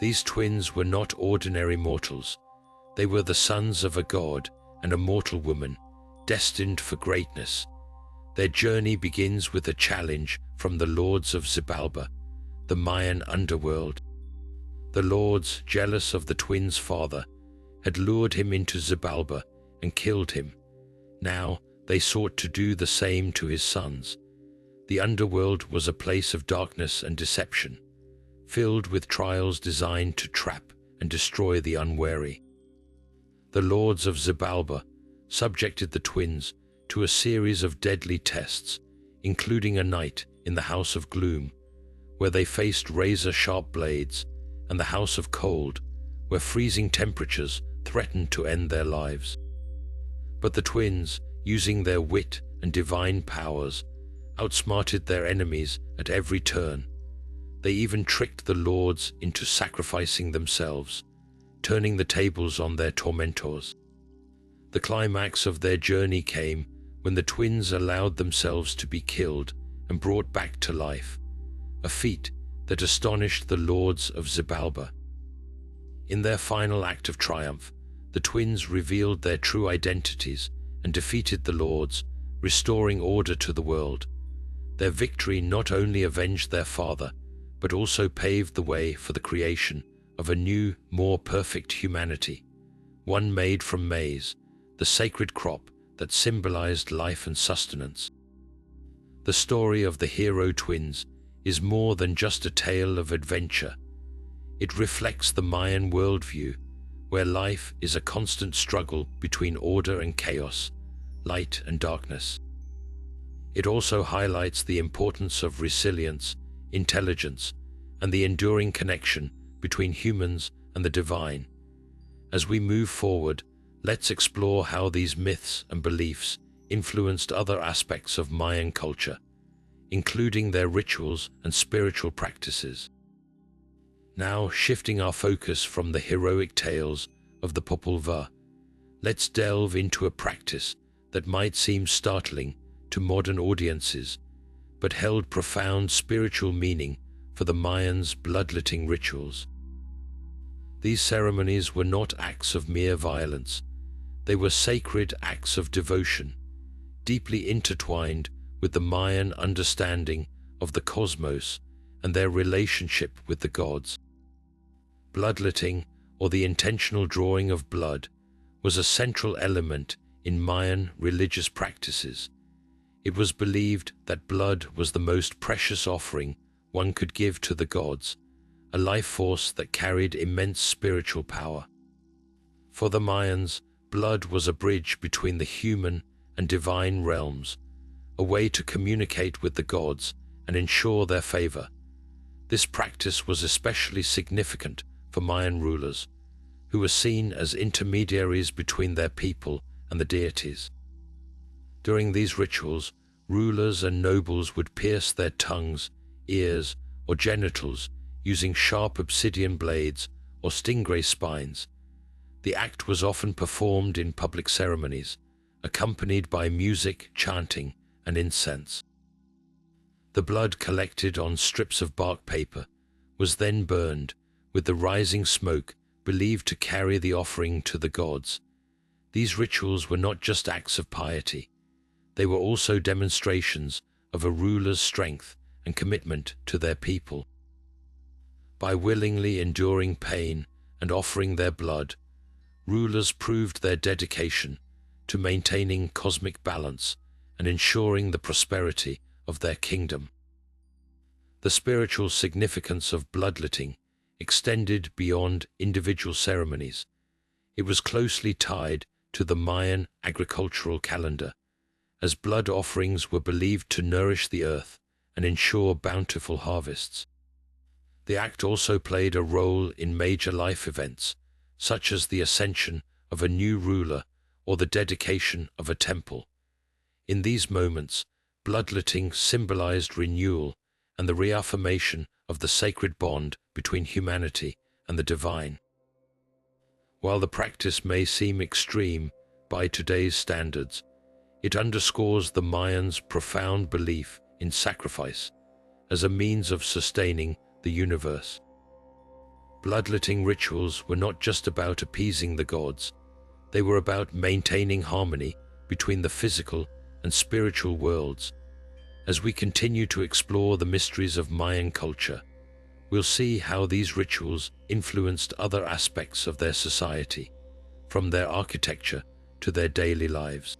S1: These twins were not ordinary mortals. They were the sons of a god and a mortal woman, destined for greatness. Their journey begins with a challenge from the lords of Xibalba, the Mayan underworld. The lords, jealous of the twins' father, had lured him into Xibalba and killed him. Now they sought to do the same to his sons. The underworld was a place of darkness and deception, filled with trials designed to trap and destroy the unwary. The lords of Xibalba subjected the twins to a series of deadly tests, including a night in the House of Gloom, where they faced razor-sharp blades, and the House of Cold, where freezing temperatures threatened to end their lives. But the twins, using their wit and divine powers, outsmarted their enemies at every turn. They even tricked the lords into sacrificing themselves, turning the tables on their tormentors. The climax of their journey came when the twins allowed themselves to be killed and brought back to life, a feat that astonished the lords of Xibalba. In their final act of triumph, the twins revealed their true identities and defeated the lords, restoring order to the world. Their victory not only avenged their father, but also paved the way for the creation of a new, more perfect humanity, one made from maize, the sacred crop that symbolized life and sustenance. The story of the hero twins is more than just a tale of adventure. It reflects the Mayan worldview, where life is a constant struggle between order and chaos, light and darkness. It also highlights the importance of resilience, intelligence, and the enduring connection between humans and the divine. As we move forward, let's explore how these myths and beliefs influenced other aspects of Mayan culture, including their rituals and spiritual practices. Now, shifting our focus from the heroic tales of the Popol Vuh, let's delve into a practice that might seem startling to modern audiences, but held profound spiritual meaning for the Mayans' bloodletting rituals. These ceremonies were not acts of mere violence. They were sacred acts of devotion, deeply intertwined with the Mayan understanding of the cosmos and their relationship with the gods. Bloodletting, or the intentional drawing of blood, was a central element in Mayan religious practices. It was believed that blood was the most precious offering one could give to the gods, a life force that carried immense spiritual power. For the Mayans, blood was a bridge between the human and divine realms, a way to communicate with the gods and ensure their favor. This practice was especially significant for Mayan rulers, who were seen as intermediaries between their people and the deities. During these rituals, rulers and nobles would pierce their tongues, ears, or genitals using sharp obsidian blades or stingray spines. The act was often performed in public ceremonies, accompanied by music, chanting, and incense. The blood collected on strips of bark paper was then burned, with the rising smoke believed to carry the offering to the gods. These rituals were not just acts of piety. They were also demonstrations of a ruler's strength and commitment to their people. By willingly enduring pain and offering their blood, rulers proved their dedication to maintaining cosmic balance and ensuring the prosperity of their kingdom. The spiritual significance of bloodletting extended beyond individual ceremonies. It was closely tied to the Mayan agricultural calendar, as blood offerings were believed to nourish the earth and ensure bountiful harvests. The act also played a role in major life events, such as the ascension of a new ruler or the dedication of a temple. In these moments, bloodletting symbolized renewal and the reaffirmation of the sacred bond between humanity and the divine. While the practice may seem extreme by today's standards, it underscores the Mayans' profound belief in sacrifice as a means of sustaining the universe. Bloodletting rituals were not just about appeasing the gods, they were about maintaining harmony between the physical and spiritual worlds. As we continue to explore the mysteries of Mayan culture, we'll see how these rituals influenced other aspects of their society, from their architecture to their daily lives.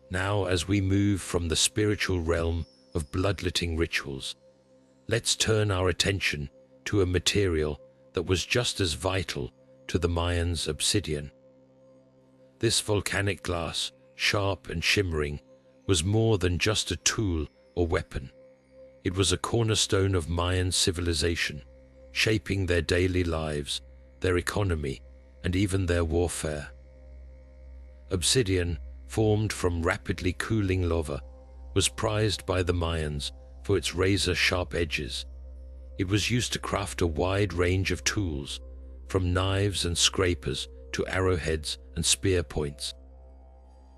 S1: Now, as we move from the spiritual realm of bloodletting rituals, let's turn our attention to a material that was just as vital to the Mayans: obsidian. This volcanic glass, sharp and shimmering, was more than just a tool or weapon. It was a cornerstone of Mayan civilization, shaping their daily lives, their economy, and even their warfare. Obsidian, formed from rapidly cooling lava, was prized by the Mayans for its razor-sharp edges. It was used to craft a wide range of tools, from knives and scrapers to arrowheads and spear points.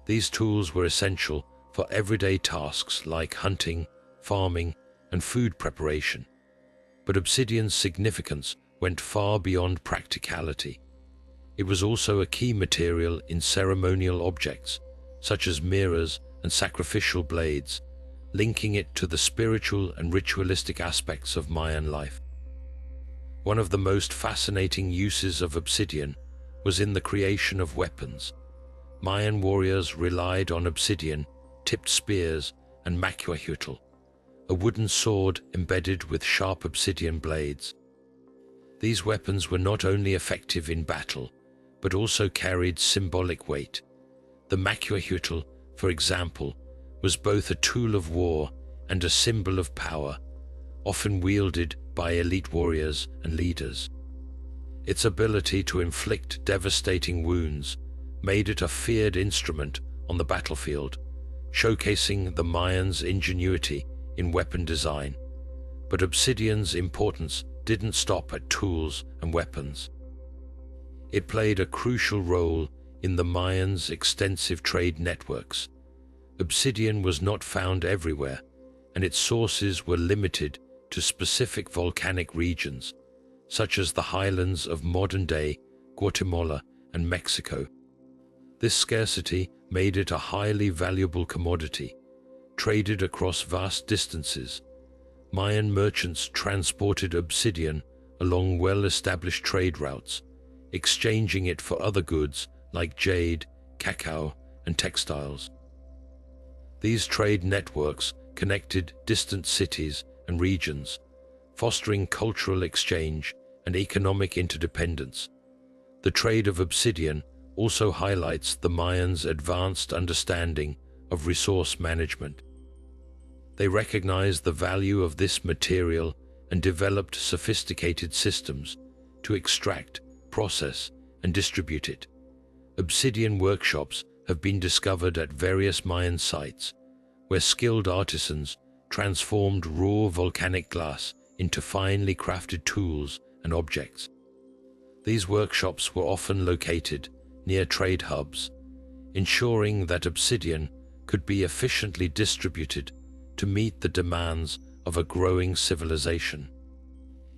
S1: These tools were essential for everyday tasks like hunting, farming, and food preparation. But obsidian's significance went far beyond practicality. It was also a key material in ceremonial objects, such as mirrors and sacrificial blades, linking it to the spiritual and ritualistic aspects of Mayan life. One of the most fascinating uses of obsidian was in the creation of weapons. Mayan warriors relied on obsidian-tipped spears and macuahuitl, a wooden sword embedded with sharp obsidian blades. These weapons were not only effective in battle, but also carried symbolic weight. The macuahuitl, for example, was both a tool of war and a symbol of power, often wielded by elite warriors and leaders. Its ability to inflict devastating wounds made it a feared instrument on the battlefield, showcasing the Mayans' ingenuity in weapon design. But obsidian's importance didn't stop at tools and weapons. It played a crucial role in the Mayans' extensive trade networks. Obsidian was not found everywhere, and its sources were limited to specific volcanic regions, such as the highlands of modern-day Guatemala and Mexico. This scarcity made it a highly valuable commodity, traded across vast distances. Mayan merchants transported obsidian along well-established trade routes, exchanging it for other goods like jade, cacao, and textiles. These trade networks connected distant cities and regions, fostering cultural exchange and economic interdependence. The trade of obsidian also highlights the Mayans' advanced understanding of resource management. They recognized the value of this material and developed sophisticated systems to extract, process, and distribute it. Obsidian workshops have been discovered at various Mayan sites, where skilled artisans transformed raw volcanic glass into finely crafted tools and objects. These workshops were often located near trade hubs, ensuring that obsidian could be efficiently distributed to meet the demands of a growing civilization.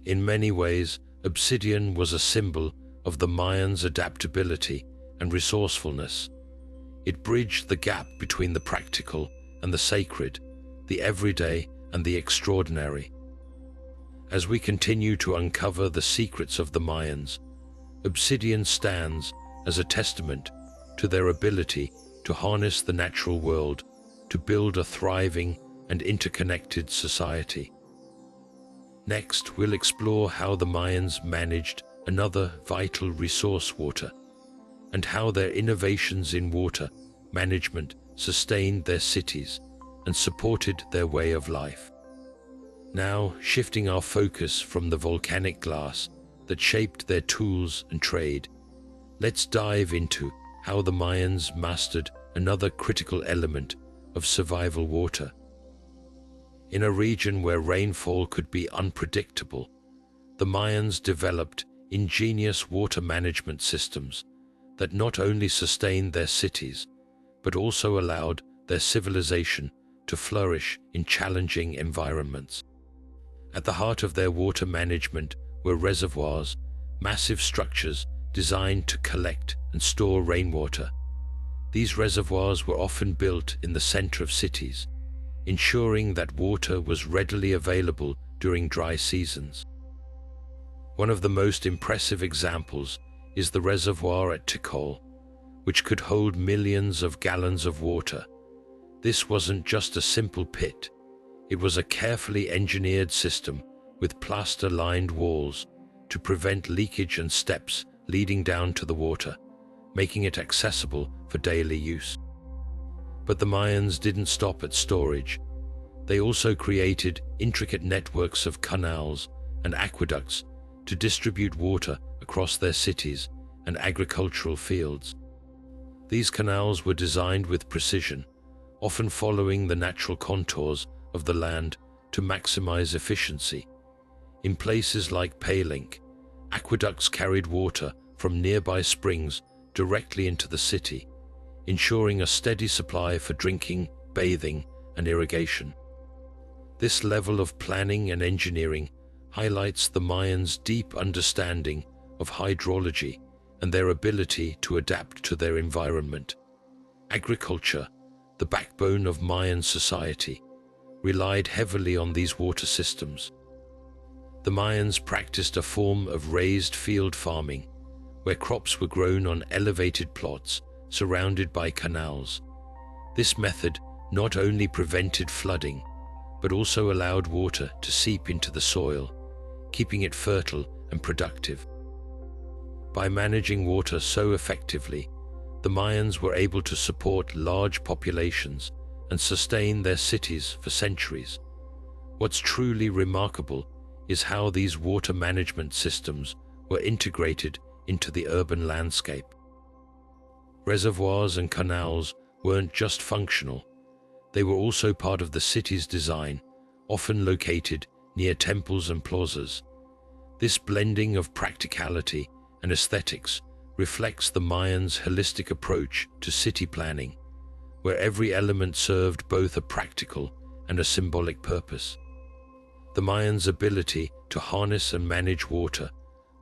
S1: In many ways, obsidian was a symbol of the Mayans' adaptability and resourcefulness. It bridged the gap between the practical and the sacred, the everyday and the extraordinary. As we continue to uncover the secrets of the Mayans, obsidian stands as a testament to their ability to harness the natural world to build a thriving and interconnected society. Next, we'll explore how the Mayans managed another vital resource, water, and how their innovations in water management sustained their cities and supported their way of life. Now, shifting our focus from the volcanic glass that shaped their tools and trade, let's dive into how the Mayans mastered another critical element of survival: water. In a region where rainfall could be unpredictable, the Mayans developed ingenious water management systems that not only sustained their cities, but also allowed their civilization to flourish in challenging environments. At the heart of their water management were reservoirs, massive structures designed to collect and store rainwater. These reservoirs were often built in the center of cities, ensuring that water was readily available during dry seasons. One of the most impressive examples is the reservoir at Tikal, which could hold millions of gallons of water. This wasn't just a simple pit, it was a carefully engineered system with plaster-lined walls to prevent leakage and steps leading down to the water, making it accessible for daily use. But the Mayans didn't stop at storage. They also created intricate networks of canals and aqueducts to distribute water across their cities and agricultural fields. These canals were designed with precision, often following the natural contours of the land to maximize efficiency. In places like Paylink, aqueducts carried water from nearby springs directly into the city, ensuring a steady supply for drinking, bathing, and irrigation. This level of planning and engineering highlights the Mayans' deep understanding of hydrology and their ability to adapt to their environment. Agriculture, the backbone of Mayan society, relied heavily on these water systems. The Mayans practiced a form of raised field farming, where crops were grown on elevated plots surrounded by canals. This method not only prevented flooding, but also allowed water to seep into the soil, keeping it fertile and productive. By managing water so effectively, the Mayans were able to support large populations and sustain their cities for centuries. What's truly remarkable is how these water management systems were integrated into the urban landscape. Reservoirs and canals weren't just functional, they were also part of the city's design, often located near temples and plazas. This blending of practicality and aesthetics reflects the Mayans' holistic approach to city planning, where every element served both a practical and a symbolic purpose. The Mayans' ability to harness and manage water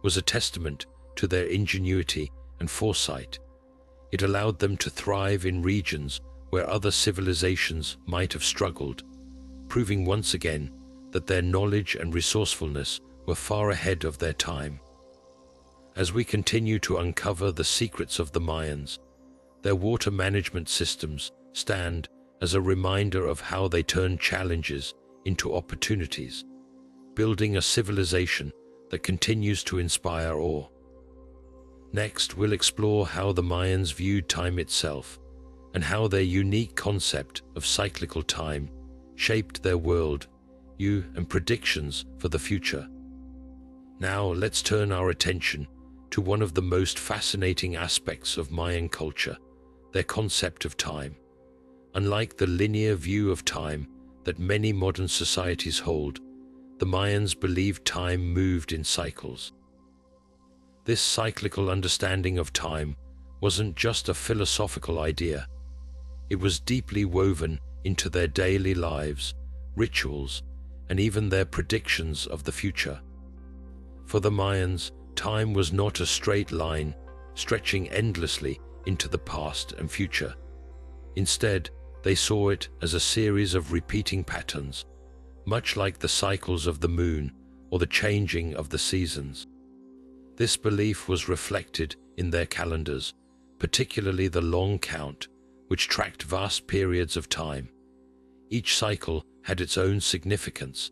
S1: was a testament to their ingenuity and foresight. It allowed them to thrive in regions where other civilizations might have struggled, proving once again that their knowledge and resourcefulness were far ahead of their time. As we continue to uncover the secrets of the Mayans, their water management systems stand as a reminder of how they turned challenges into opportunities, building a civilization that continues to inspire awe. Next, we'll explore how the Mayans viewed time itself and how their unique concept of cyclical time shaped their world view and predictions for the future. Now, let's turn our attention to one of the most fascinating aspects of Mayan culture, their concept of time. Unlike the linear view of time that many modern societies hold, the Mayans believed time moved in cycles. This cyclical understanding of time wasn't just a philosophical idea. It was deeply woven into their daily lives, rituals, and even their predictions of the future. For the Mayans, time was not a straight line stretching endlessly into the past and future. Instead, they saw it as a series of repeating patterns, much like the cycles of the moon or the changing of the seasons. This belief was reflected in their calendars, particularly the long count, which tracked vast periods of time. Each cycle had its own significance,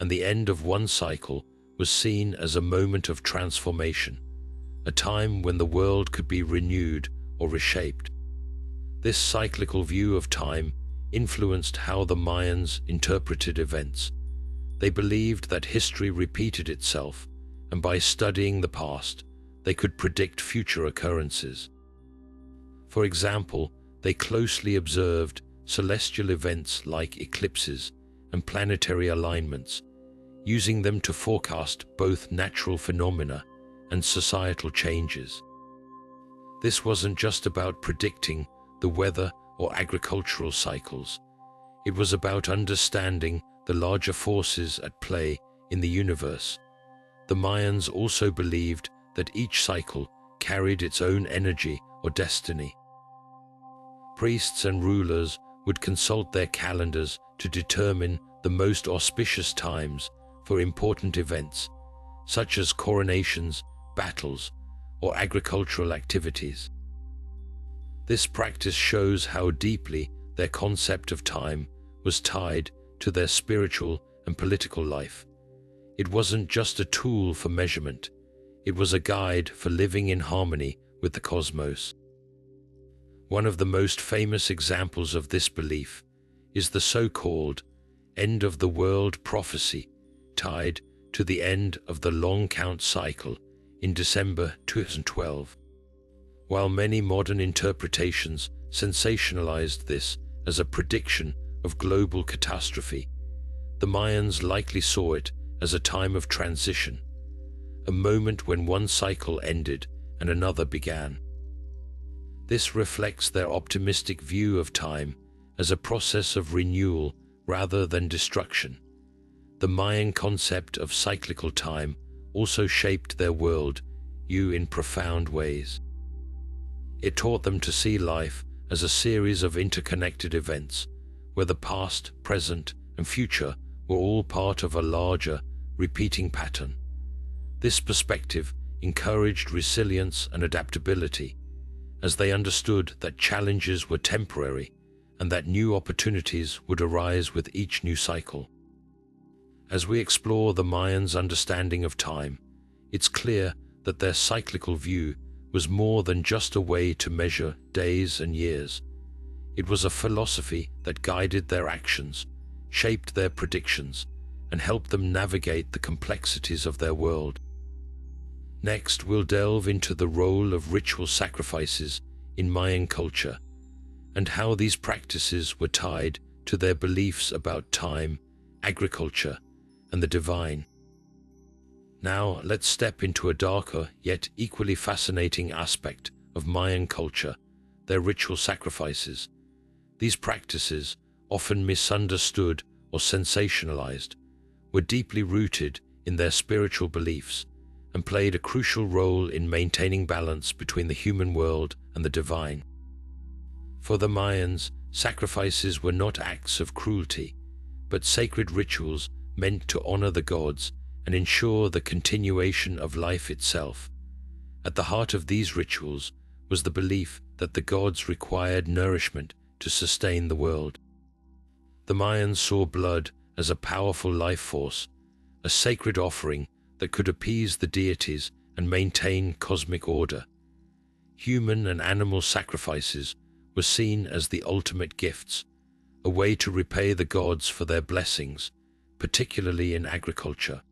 S1: and the end of one cycle was seen as a moment of transformation, a time when the world could be renewed or reshaped. This cyclical view of time influenced how the Mayans interpreted events. They believed that history repeated itself, and by studying the past, they could predict future occurrences. For example, they closely observed celestial events like eclipses and planetary alignments, using them to forecast both natural phenomena and societal changes. This wasn't just about predicting the weather or agricultural cycles. It was about understanding the larger forces at play in the universe. The Mayans also believed that each cycle carried its own energy or destiny. Priests and rulers would consult their calendars to determine the most auspicious times for important events, such as coronations, battles, or agricultural activities. This practice shows how deeply their concept of time was tied to their spiritual and political life. It wasn't just a tool for measurement, it was a guide for living in harmony with the cosmos. One of the most famous examples of this belief is the so-called end of the world prophecy, tied to the end of the long count cycle in December 2012. While many modern interpretations sensationalized this as a prediction of global catastrophe, the Mayans likely saw it as a time of transition, a moment when one cycle ended and another began. This reflects their optimistic view of time as a process of renewal rather than destruction. The Mayan concept of cyclical time also shaped their world view in profound ways. It taught them to see life as a series of interconnected events, where the past, present, and future were all part of a larger, repeating pattern. This perspective encouraged resilience and adaptability, as they understood that challenges were temporary and that new opportunities would arise with each new cycle. As we explore the Mayans' understanding of time, it's clear that their cyclical view was more than just a way to measure days and years. It was a philosophy that guided their actions, shaped their predictions, and helped them navigate the complexities of their world. Next, we'll delve into the role of ritual sacrifices in Mayan culture and how these practices were tied to their beliefs about time, agriculture, and the divine. Now, let's step into a darker yet equally fascinating aspect of Mayan culture, their ritual sacrifices. These practices, often misunderstood or sensationalized, were deeply rooted in their spiritual beliefs and played a crucial role in maintaining balance between the human world and the divine. For the Mayans, sacrifices were not acts of cruelty, but sacred rituals meant to honor the gods and ensure the continuation of life itself. At the heart of these rituals was the belief that the gods required nourishment to sustain the world. The Mayans saw blood as a powerful life force, a sacred offering that could appease the deities and maintain cosmic order. Human and animal sacrifices were seen as the ultimate gifts, a way to repay the gods for their blessings, particularly in agriculture.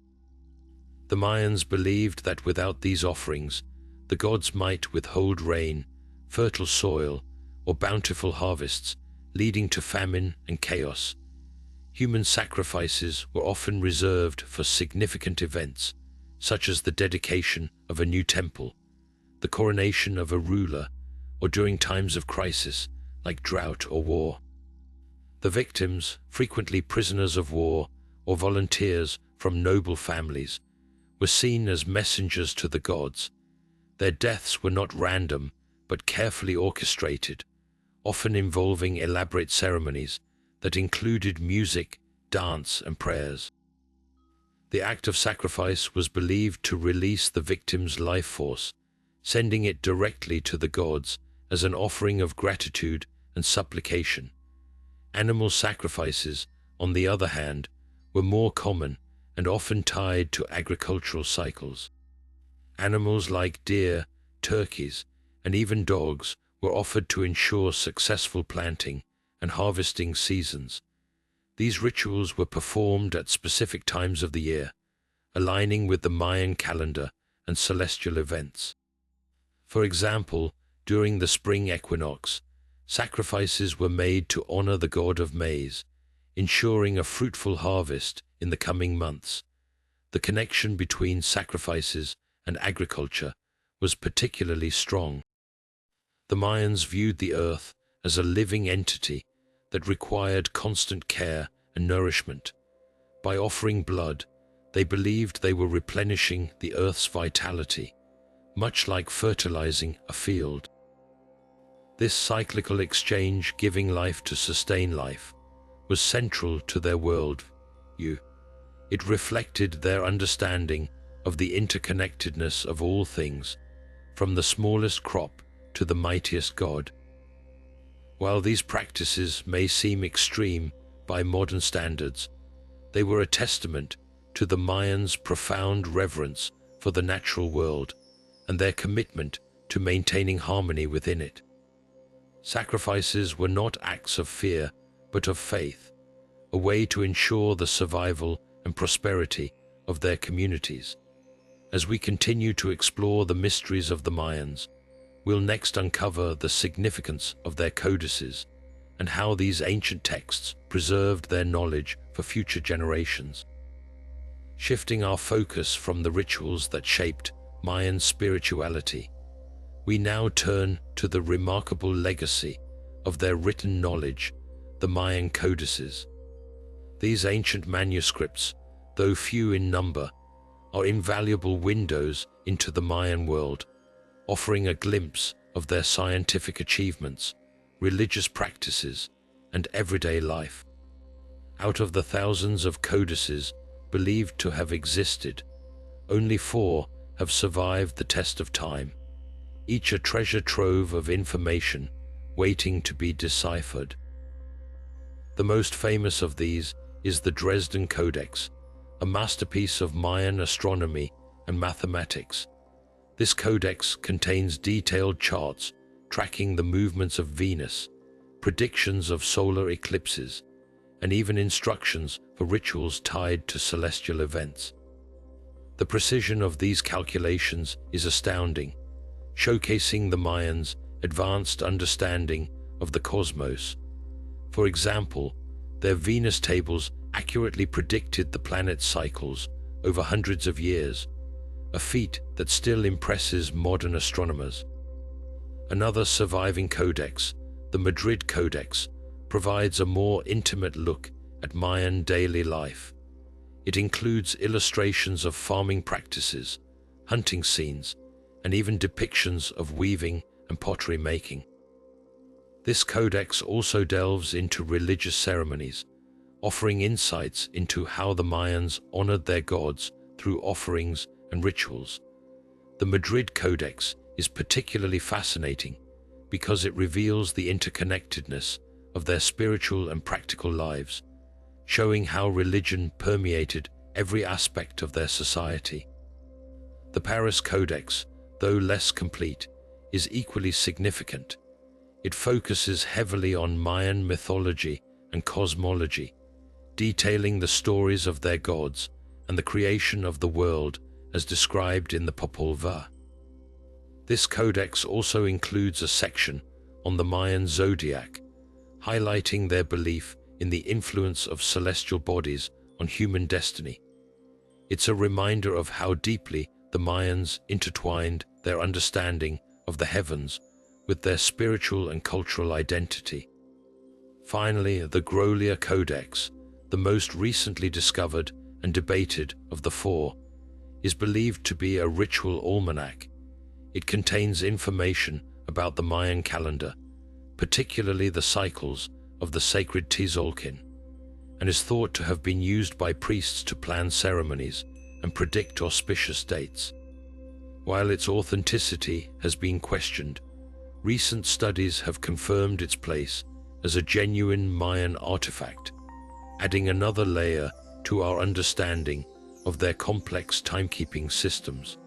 S1: The Mayans believed that without these offerings, the gods might withhold rain, fertile soil, or bountiful harvests, leading to famine and chaos. Human sacrifices were often reserved for significant events, such as the dedication of a new temple, the coronation of a ruler, or during times of crisis, like drought or war. The victims, frequently prisoners of war or volunteers from noble families, were seen as messengers to the gods. Their deaths were not random, but carefully orchestrated, often involving elaborate ceremonies that included music, dance, and prayers. The act of sacrifice was believed to release the victim's life force, sending it directly to the gods as an offering of gratitude and supplication. Animal sacrifices, on the other hand, were more common and often tied to agricultural cycles. Animals like deer, turkeys, and even dogs were offered to ensure successful planting and harvesting seasons. These rituals were performed at specific times of the year, aligning with the Mayan calendar and celestial events. For example, during the spring equinox, sacrifices were made to honor the god of maize, ensuring a fruitful harvest in the coming months. The connection between sacrifices and agriculture was particularly strong. The Mayans viewed the earth as a living entity that required constant care and nourishment. By offering blood, they believed they were replenishing the earth's vitality, much like fertilizing a field. This cyclical exchange, giving life to sustain life, was central to their worldview. It reflected their understanding of the interconnectedness of all things, from the smallest crop to the mightiest god. While these practices may seem extreme by modern standards, they were a testament to the Mayans' profound reverence for the natural world and their commitment to maintaining harmony within it. Sacrifices were not acts of fear, but of faith, a way to ensure the survival and prosperity of their communities. As we continue to explore the mysteries of the Mayans, we'll next uncover the significance of their codices and how these ancient texts preserved their knowledge for future generations. Shifting our focus from the rituals that shaped Mayan spirituality, we now turn to the remarkable legacy of their written knowledge, the Mayan codices. These ancient manuscripts, though few in number, are invaluable windows into the Mayan world, offering a glimpse of their scientific achievements, religious practices, and everyday life. Out of the thousands of codices believed to have existed, only 4 have survived the test of time, each a treasure trove of information waiting to be deciphered. The most famous of these is the Dresden Codex, a masterpiece of Mayan astronomy and mathematics. This codex contains detailed charts tracking the movements of Venus, predictions of solar eclipses, and even instructions for rituals tied to celestial events. The precision of these calculations is astounding, showcasing the Mayans' advanced understanding of the cosmos. For example, their Venus tables accurately predicted the planet's cycles over hundreds of years, a feat that still impresses modern astronomers. Another surviving codex, the Madrid Codex, provides a more intimate look at Mayan daily life. It includes illustrations of farming practices, hunting scenes, and even depictions of weaving and pottery making. This codex also delves into religious ceremonies, offering insights into how the Mayans honored their gods through offerings and rituals. The Madrid Codex is particularly fascinating because it reveals the interconnectedness of their spiritual and practical lives, showing how religion permeated every aspect of their society. The Paris Codex, though less complete, is equally significant. It focuses heavily on Mayan mythology and cosmology, detailing the stories of their gods and the creation of the world as described in the Popol Vuh. This codex also includes a section on the Mayan zodiac, highlighting their belief in the influence of celestial bodies on human destiny. It's a reminder of how deeply the Mayans intertwined their understanding of the heavens with their spiritual and cultural identity. Finally, the Grolier Codex, the most recently discovered and debated of the 4, is believed to be a ritual almanac. It contains information about the Mayan calendar, particularly the cycles of the sacred Tzolk'in, and is thought to have been used by priests to plan ceremonies and predict auspicious dates. While its authenticity has been questioned, recent studies have confirmed its place as a genuine Mayan artifact, adding another layer to our understanding of their complex timekeeping systems.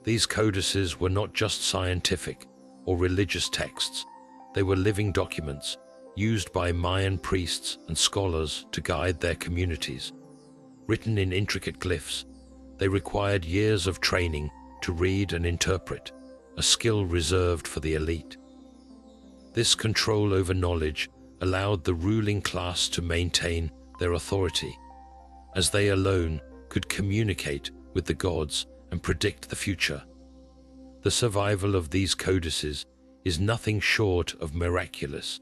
S1: These codices were not just scientific or religious texts, they were living documents used by Mayan priests and scholars to guide their communities. Written in intricate glyphs, they required years of training to read and interpret, a skill reserved for the elite. This control over knowledge allowed the ruling class to maintain their authority, as they alone could communicate with the gods and predict the future. The survival of these codices is nothing short of miraculous,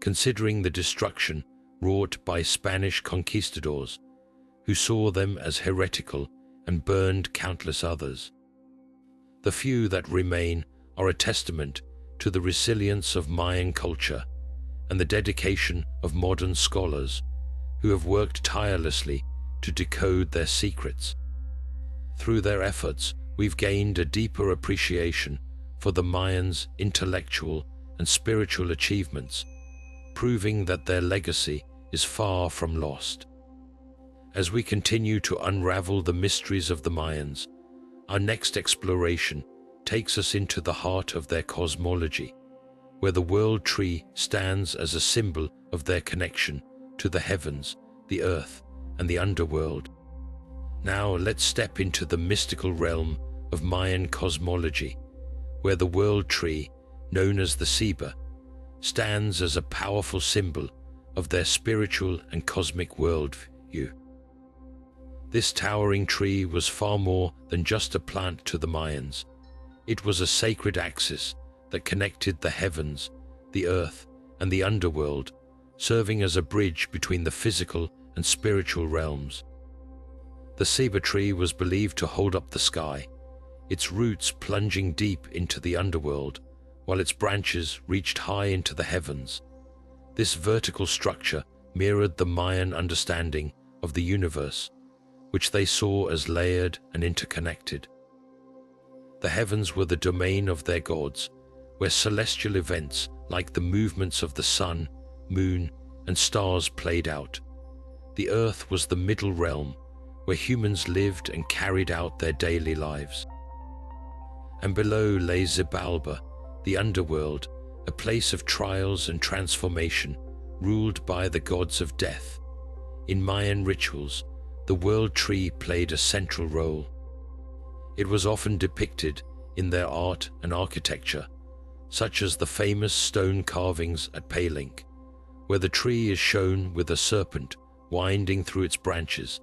S1: considering the destruction wrought by Spanish conquistadors, who saw them as heretical and burned countless others. The few that remain are a testament to the resilience of Mayan culture and the dedication of modern scholars who have worked tirelessly to decode their secrets. Through their efforts, we've gained a deeper appreciation for the Mayans' intellectual and spiritual achievements, proving that their legacy is far from lost. As we continue to unravel the mysteries of the Mayans, our next exploration takes us into the heart of their cosmology, where the world tree stands as a symbol of their connection to the heavens, the earth, and the underworld. Now let's step into the mystical realm of Mayan cosmology, where the world tree, known as the ceiba, stands as a powerful symbol of their spiritual and cosmic worldview. This towering tree was far more than just a plant to the Mayans. It was a sacred axis that connected the heavens, the earth, and the underworld, serving as a bridge between the physical and spiritual realms. The ceiba tree was believed to hold up the sky, its roots plunging deep into the underworld, while its branches reached high into the heavens. This vertical structure mirrored the Mayan understanding of the universe, which they saw as layered and interconnected. The heavens were the domain of their gods, where celestial events like the movements of the sun, moon, and stars played out. The earth was the middle realm, where humans lived and carried out their daily lives. And below lay Xibalba, the underworld, a place of trials and transformation, ruled by the gods of death. In Mayan rituals, the world tree played a central role. It was often depicted in their art and architecture, such as the famous stone carvings at Palenque, where the tree is shown with a serpent winding through its branches,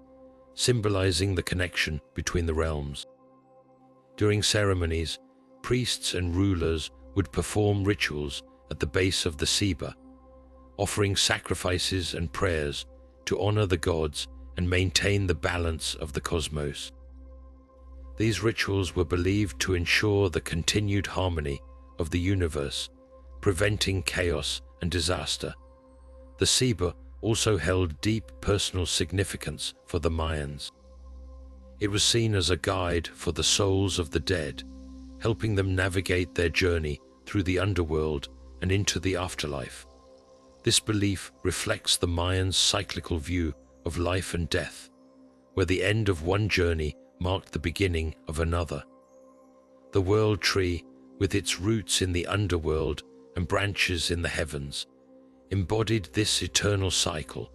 S1: symbolizing the connection between the realms. During ceremonies, priests and rulers would perform rituals at the base of the ceiba, offering sacrifices and prayers to honor the gods and maintain the balance of the cosmos. These rituals were believed to ensure the continued harmony of the universe, preventing chaos and disaster. The ceiba also held deep personal significance for the Mayans. It was seen as a guide for the souls of the dead, helping them navigate their journey through the underworld and into the afterlife. This belief reflects the Mayans' cyclical view of life and death, where the end of one journey marked the beginning of another. The world tree, with its roots in the underworld and branches in the heavens, embodied this eternal cycle,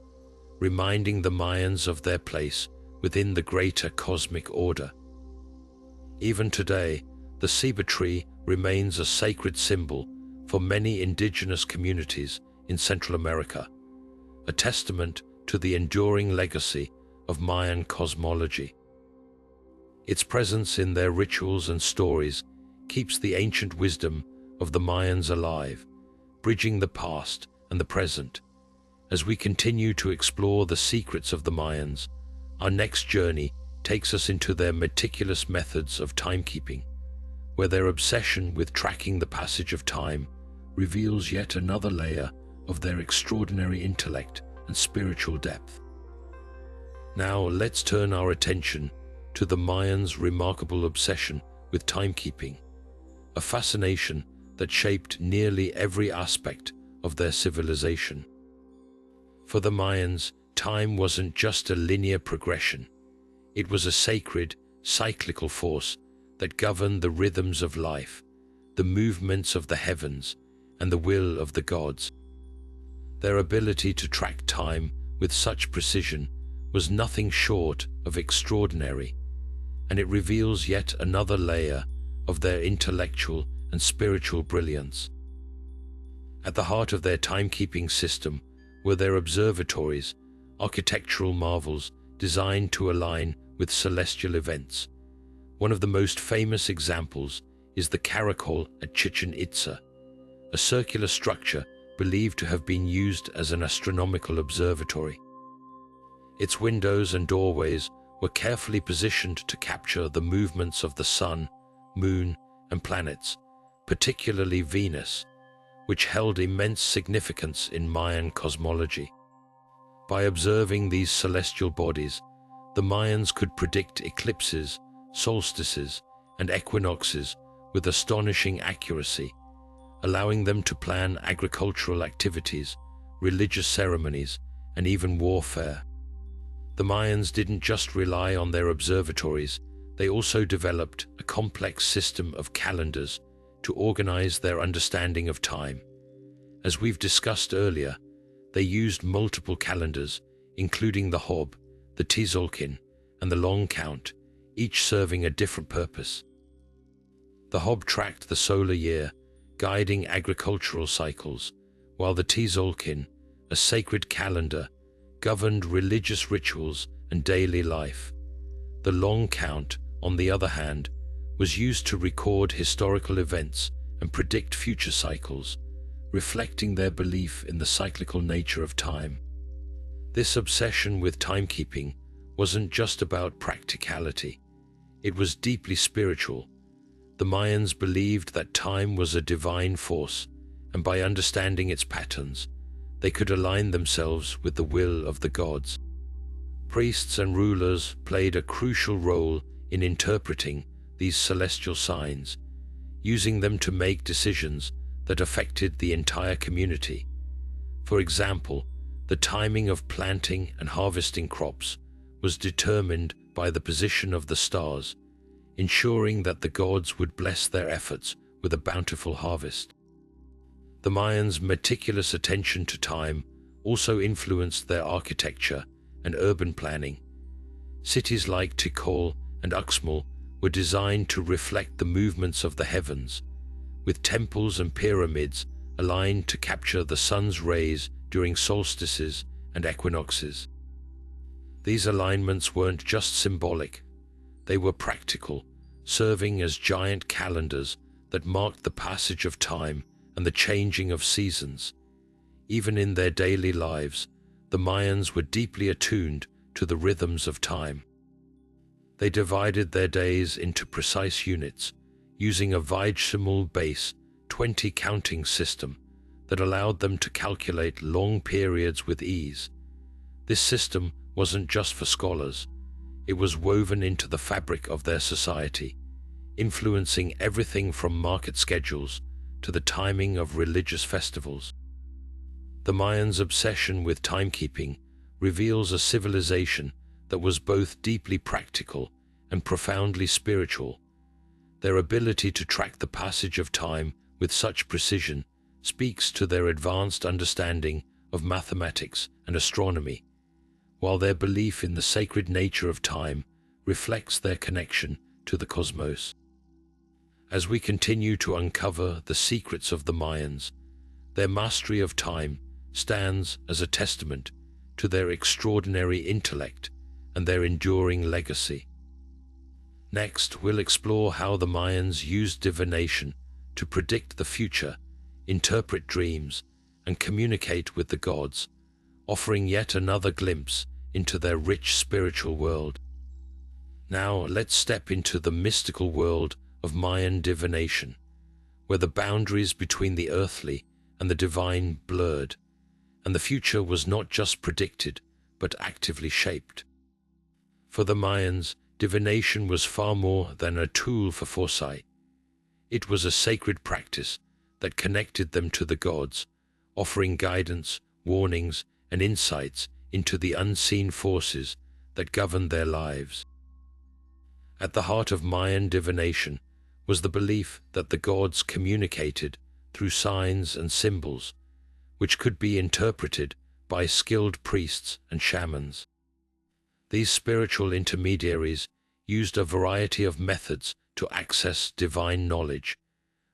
S1: reminding the Mayans of their place within the greater cosmic order. Even today, the ceiba tree remains a sacred symbol for many indigenous communities in Central America, a testament to the enduring legacy of Mayan cosmology. Its presence in their rituals and stories keeps the ancient wisdom of the Mayans alive, bridging the past and the present. As we continue to explore the secrets of the Mayans, our next journey takes us into their meticulous methods of timekeeping, where their obsession with tracking the passage of time reveals yet another layer of their extraordinary intellect and spiritual depth. Now let's turn our attention to the Mayans' remarkable obsession with timekeeping, a fascination that shaped nearly every aspect of their civilization. For the Mayans, time wasn't just a linear progression. It was a sacred, cyclical force that governed the rhythms of life, the movements of the heavens, and the will of the gods. Their ability to track time with such precision was nothing short of extraordinary, and it reveals yet another layer of their intellectual and spiritual brilliance. At the heart of their timekeeping system were their observatories, architectural marvels designed to align with celestial events. One of the most famous examples is the caracol at Chichen Itza, a circular structure believed to have been used as an astronomical observatory. Its windows and doorways were carefully positioned to capture the movements of the sun, moon, and planets, particularly Venus, which held immense significance in Mayan cosmology. By observing these celestial bodies, the Mayans could predict eclipses, solstices, and equinoxes with astonishing accuracy, allowing them to plan agricultural activities, religious ceremonies, and even warfare. The Mayans didn't just rely on their observatories, they also developed a complex system of calendars to organize their understanding of time. As we've discussed earlier, they used multiple calendars, including the Hob, the Tzolk'in, and the Long Count, each serving a different purpose. The Hob tracked the solar year, guiding agricultural cycles, while the Tzolk'in, a sacred calendar, governed religious rituals and daily life. The Long Count, on the other hand, was used to record historical events and predict future cycles, reflecting their belief in the cyclical nature of time. This obsession with timekeeping wasn't just about practicality, it was deeply spiritual. The Mayans believed that time was a divine force, and by understanding its patterns, they could align themselves with the will of the gods. Priests and rulers played a crucial role in interpreting these celestial signs, using them to make decisions that affected the entire community. For example, the timing of planting and harvesting crops was determined by the position of the stars, ensuring that the gods would bless their efforts with a bountiful harvest. The Mayans' meticulous attention to time also influenced their architecture and urban planning. Cities like Tikal and Uxmal were designed to reflect the movements of the heavens, with temples and pyramids aligned to capture the sun's rays during solstices and equinoxes. These alignments weren't just symbolic, they were practical, serving as giant calendars that marked the passage of time and the changing of seasons. Even in their daily lives, the Mayans were deeply attuned to the rhythms of time. They divided their days into precise units, using a Vajrasimul-based 20 counting system that allowed them to calculate long periods with ease. This system wasn't just for scholars, it was woven into the fabric of their society, influencing everything from market schedules to the timing of religious festivals. The Mayans' obsession with timekeeping reveals a civilization that was both deeply practical and profoundly spiritual. Their ability to track the passage of time with such precision speaks to their advanced understanding of mathematics and astronomy, while their belief in the sacred nature of time reflects their connection to the cosmos. As we continue to uncover the secrets of the Mayans, their mastery of time stands as a testament to their extraordinary intellect and their enduring legacy. Next, we'll explore how the Mayans used divination to predict the future, interpret dreams, and communicate with the gods, offering yet another glimpse into their rich spiritual world. Now, let's step into the mystical world of Mayan divination, where the boundaries between the earthly and the divine blurred, and the future was not just predicted, but actively shaped. For the Mayans, divination was far more than a tool for foresight. It was a sacred practice that connected them to the gods, offering guidance, warnings, and insights into the unseen forces that governed their lives. At the heart of Mayan divination was the belief that the gods communicated through signs and symbols, which could be interpreted by skilled priests and shamans. These spiritual intermediaries used a variety of methods to access divine knowledge,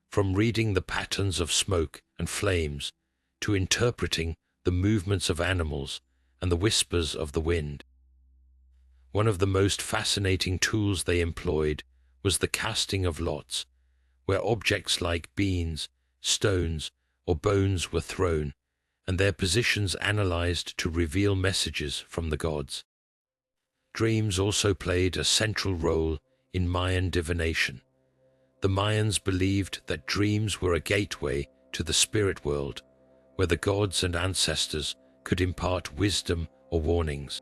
S1: from reading the patterns of smoke and flames to interpreting the movements of animals and the whispers of the wind. One of the most fascinating tools they employed was the casting of lots, where objects like beans, stones, or bones were thrown, and their positions analyzed to reveal messages from the gods. Dreams also played a central role in Mayan divination. The Mayans believed that dreams were a gateway to the spirit world, where the gods and ancestors could impart wisdom or warnings.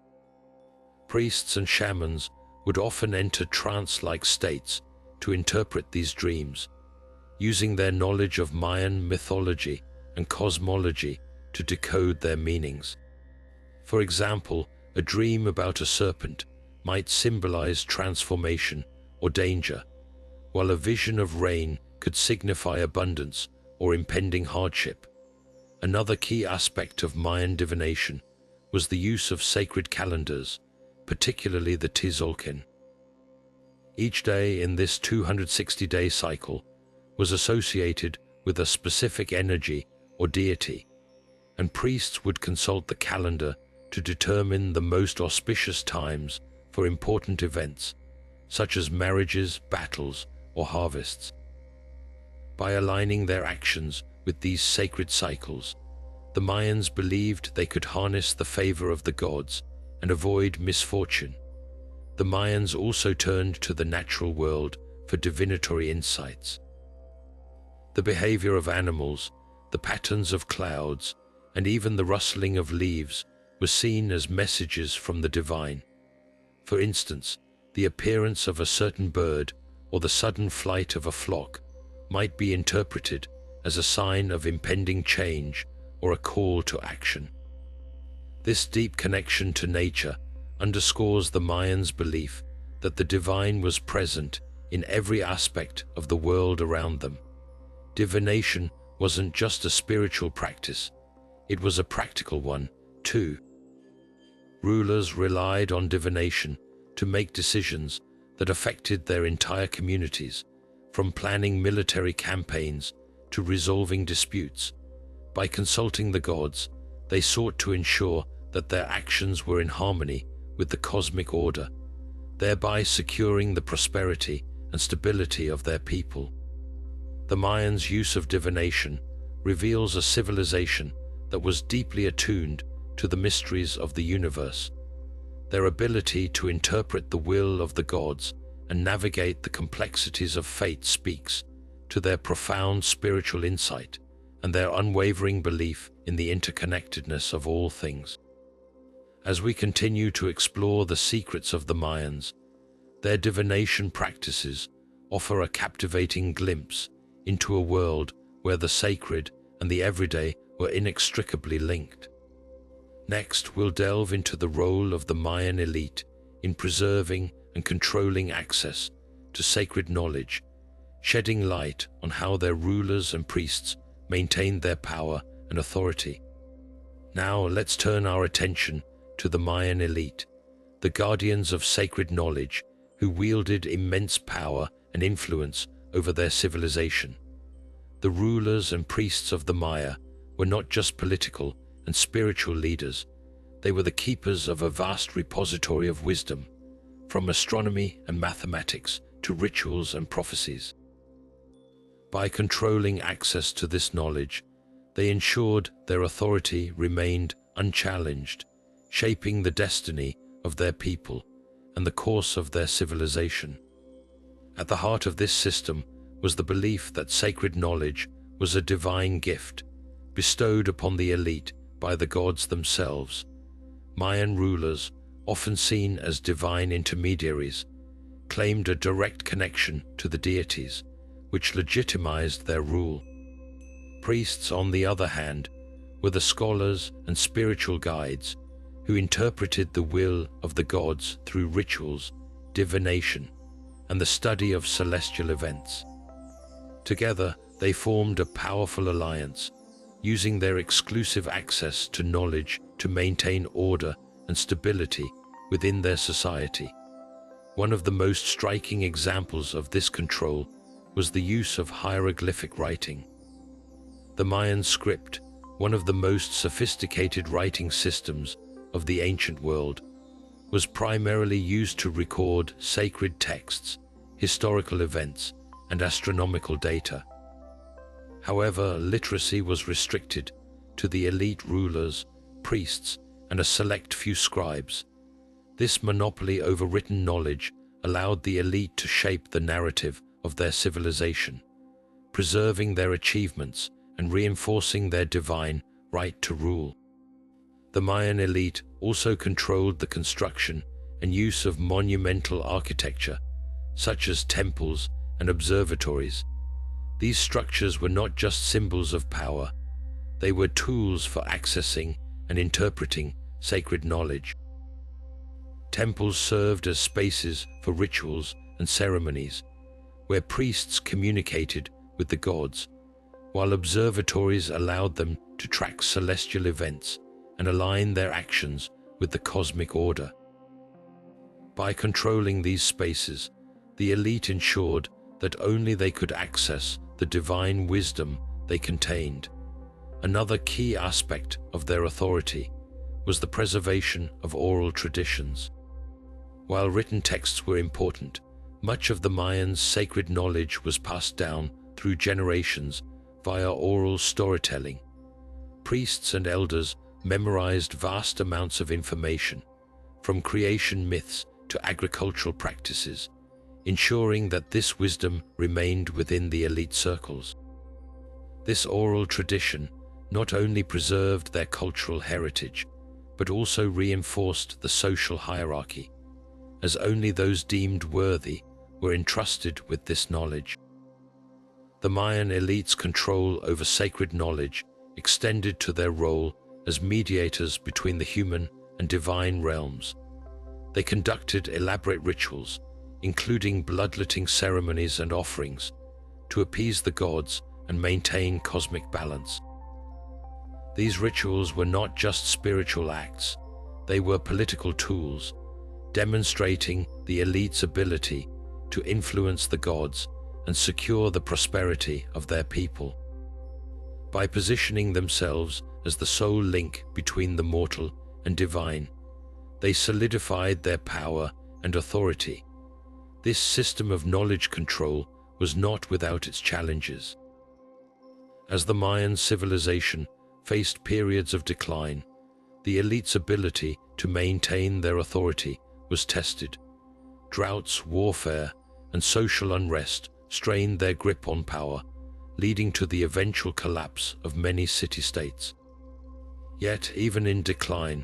S1: Priests and shamans would often enter trance-like states to interpret these dreams, using their knowledge of Mayan mythology and cosmology to decode their meanings. For example, a dream about a serpent might symbolize transformation or danger, while a vision of rain could signify abundance or impending hardship. Another key aspect of Mayan divination was the use of sacred calendars, particularly the Tzolk'in. Each day in this 260-day cycle was associated with a specific energy or deity, and priests would consult the calendar to determine the most auspicious times for important events, such as marriages, battles, or harvests. By aligning their actions with these sacred cycles, the Mayans believed they could harness the favor of the gods and avoid misfortune. The Mayans also turned to the natural world for divinatory insights. The behavior of animals, the patterns of clouds, and even the rustling of leaves were seen as messages from the divine. For instance, the appearance of a certain bird or the sudden flight of a flock might be interpreted as a sign of impending change or a call to action. This deep connection to nature underscores the Mayans' belief that the divine was present in every aspect of the world around them. Divination wasn't just a spiritual practice, it was a practical one, too. Rulers relied on divination to make decisions that affected their entire communities, from planning military campaigns to resolving disputes. By consulting the gods, they sought to ensure that their actions were in harmony with the cosmic order, thereby securing the prosperity and stability of their people. The Mayans' use of divination reveals a civilization that was deeply attuned to the mysteries of the universe. Their ability to interpret the will of the gods and navigate the complexities of fate speaks to their profound spiritual insight and their unwavering belief in the interconnectedness of all things. As we continue to explore the secrets of the Mayans, their divination practices offer a captivating glimpse into a world where the sacred and the everyday were inextricably linked. Next, we'll delve into the role of the Mayan elite in preserving and controlling access to sacred knowledge, shedding light on how their rulers and priests maintained their power and authority. Now, let's turn our attention to the Mayan elite, the guardians of sacred knowledge who wielded immense power and influence over their civilization. The rulers and priests of the Maya were not just political and spiritual leaders, they were the keepers of a vast repository of wisdom, from astronomy and mathematics to rituals and prophecies. By controlling access to this knowledge, they ensured their authority remained unchallenged, shaping the destiny of their people and the course of their civilization. At the heart of this system was the belief that sacred knowledge was a divine gift bestowed upon the elite by the gods themselves. Mayan rulers, often seen as divine intermediaries, claimed a direct connection to the deities, which legitimized their rule. Priests, on the other hand, were the scholars and spiritual guides who interpreted the will of the gods through rituals, divination, and the study of celestial events. Together, they formed a powerful alliance, using their exclusive access to knowledge to maintain order and stability within their society. One of the most striking examples of this control was the use of hieroglyphic writing. The Mayan script, one of the most sophisticated writing systems of the ancient world, was primarily used to record sacred texts, historical events, and astronomical data. However, literacy was restricted to the elite rulers, priests, and a select few scribes. This monopoly over written knowledge allowed the elite to shape the narrative of their civilization, preserving their achievements and reinforcing their divine right to rule. The Mayan elite also controlled the construction and use of monumental architecture, such as temples and observatories. These structures were not just symbols of power, they were tools for accessing and interpreting sacred knowledge. Temples served as spaces for rituals and ceremonies, where priests communicated with the gods, while observatories allowed them to track celestial events and align their actions with the cosmic order. By controlling these spaces, the elite ensured that only they could access the divine wisdom they contained. Another key aspect of their authority was the preservation of oral traditions. While written texts were important, much of the Mayans' sacred knowledge was passed down through generations via oral storytelling. Priests and elders memorized vast amounts of information, from creation myths to agricultural practices, ensuring that this wisdom remained within the elite circles. This oral tradition not only preserved their cultural heritage, but also reinforced the social hierarchy, as only those deemed worthy were entrusted with this knowledge. The Mayan elite's control over sacred knowledge extended to their role as mediators between the human and divine realms. They conducted elaborate rituals, including bloodletting ceremonies and offerings, to appease the gods and maintain cosmic balance. These rituals were not just spiritual acts, they were political tools, demonstrating the elite's ability to influence the gods and secure the prosperity of their people. By positioning themselves as the sole link between the mortal and divine, they solidified their power and authority. This system of knowledge control was not without its challenges. As the Mayan civilization faced periods of decline, the elite's ability to maintain their authority was tested. Droughts, warfare, and social unrest strained their grip on power, leading to the eventual collapse of many city-states. Yet, even in decline,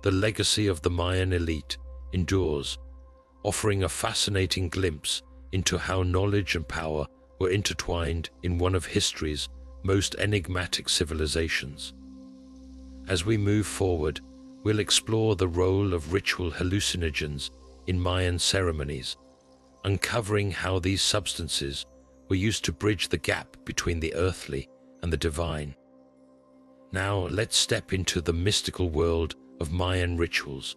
S1: the legacy of the Mayan elite endures, offering a fascinating glimpse into how knowledge and power were intertwined in one of history's most enigmatic civilizations. As we move forward, we'll explore the role of ritual hallucinogens in Mayan ceremonies, uncovering how these substances were used to bridge the gap between the earthly and the divine. Now, let's step into the mystical world of Mayan rituals,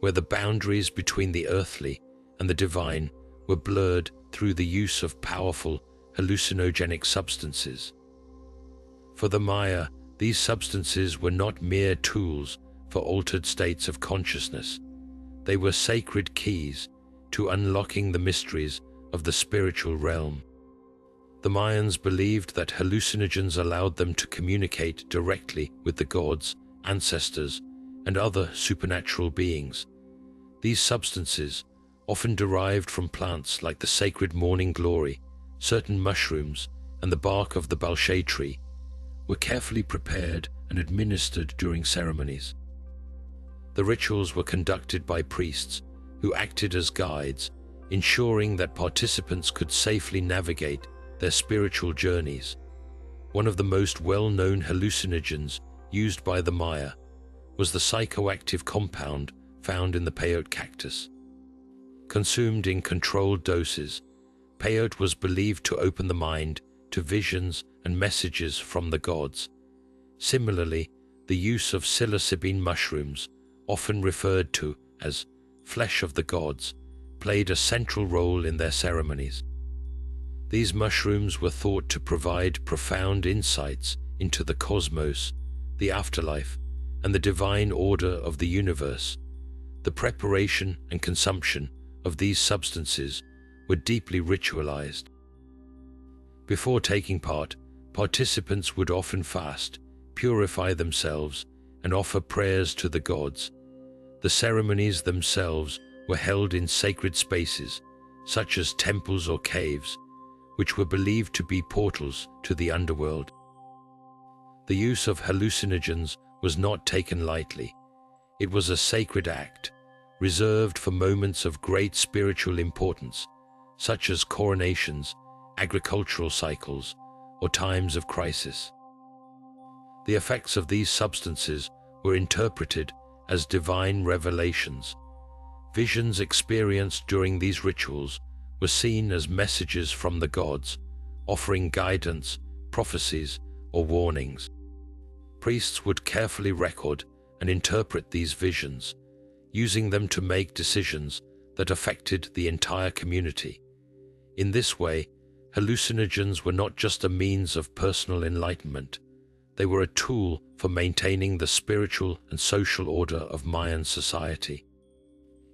S1: where the boundaries between the earthly and the divine were blurred through the use of powerful hallucinogenic substances. For the Maya, these substances were not mere tools for altered states of consciousness. They were sacred keys to unlocking the mysteries of the spiritual realm. The Mayans believed that hallucinogens allowed them to communicate directly with the gods, ancestors, and other supernatural beings. These substances, often derived from plants like the sacred morning glory, certain mushrooms, and the bark of the balshay tree, were carefully prepared and administered during ceremonies. The rituals were conducted by priests who acted as guides, ensuring that participants could safely navigate their spiritual journeys. One of the most well-known hallucinogens used by the Maya was the psychoactive compound found in the peyote cactus. consumed in controlled doses. Peyote was believed to open the mind to visions and messages from the gods. Similarly, the use of psilocybin mushrooms, often referred to as flesh of the gods, played a central role in their ceremonies. These mushrooms were thought to provide profound insights into the cosmos, the afterlife, and the divine order of the universe. The preparation and consumption of these substances were deeply ritualized. Before taking part, participants would often fast, purify themselves, and offer prayers to the gods. The ceremonies themselves were held in sacred spaces, such as temples or caves, which were believed to be portals to the underworld. The use of hallucinogens was not taken lightly. It was a sacred act, reserved for moments of great spiritual importance, such as coronations, agricultural cycles, or times of crisis. The effects of these substances were interpreted as divine revelations. Visions experienced during these rituals were seen as messages from the gods, offering guidance, prophecies, or warnings. Priests would carefully record and interpret these visions, using them to make decisions that affected the entire community. In this way, hallucinogens were not just a means of personal enlightenment, they were a tool for maintaining the spiritual and social order of Mayan society.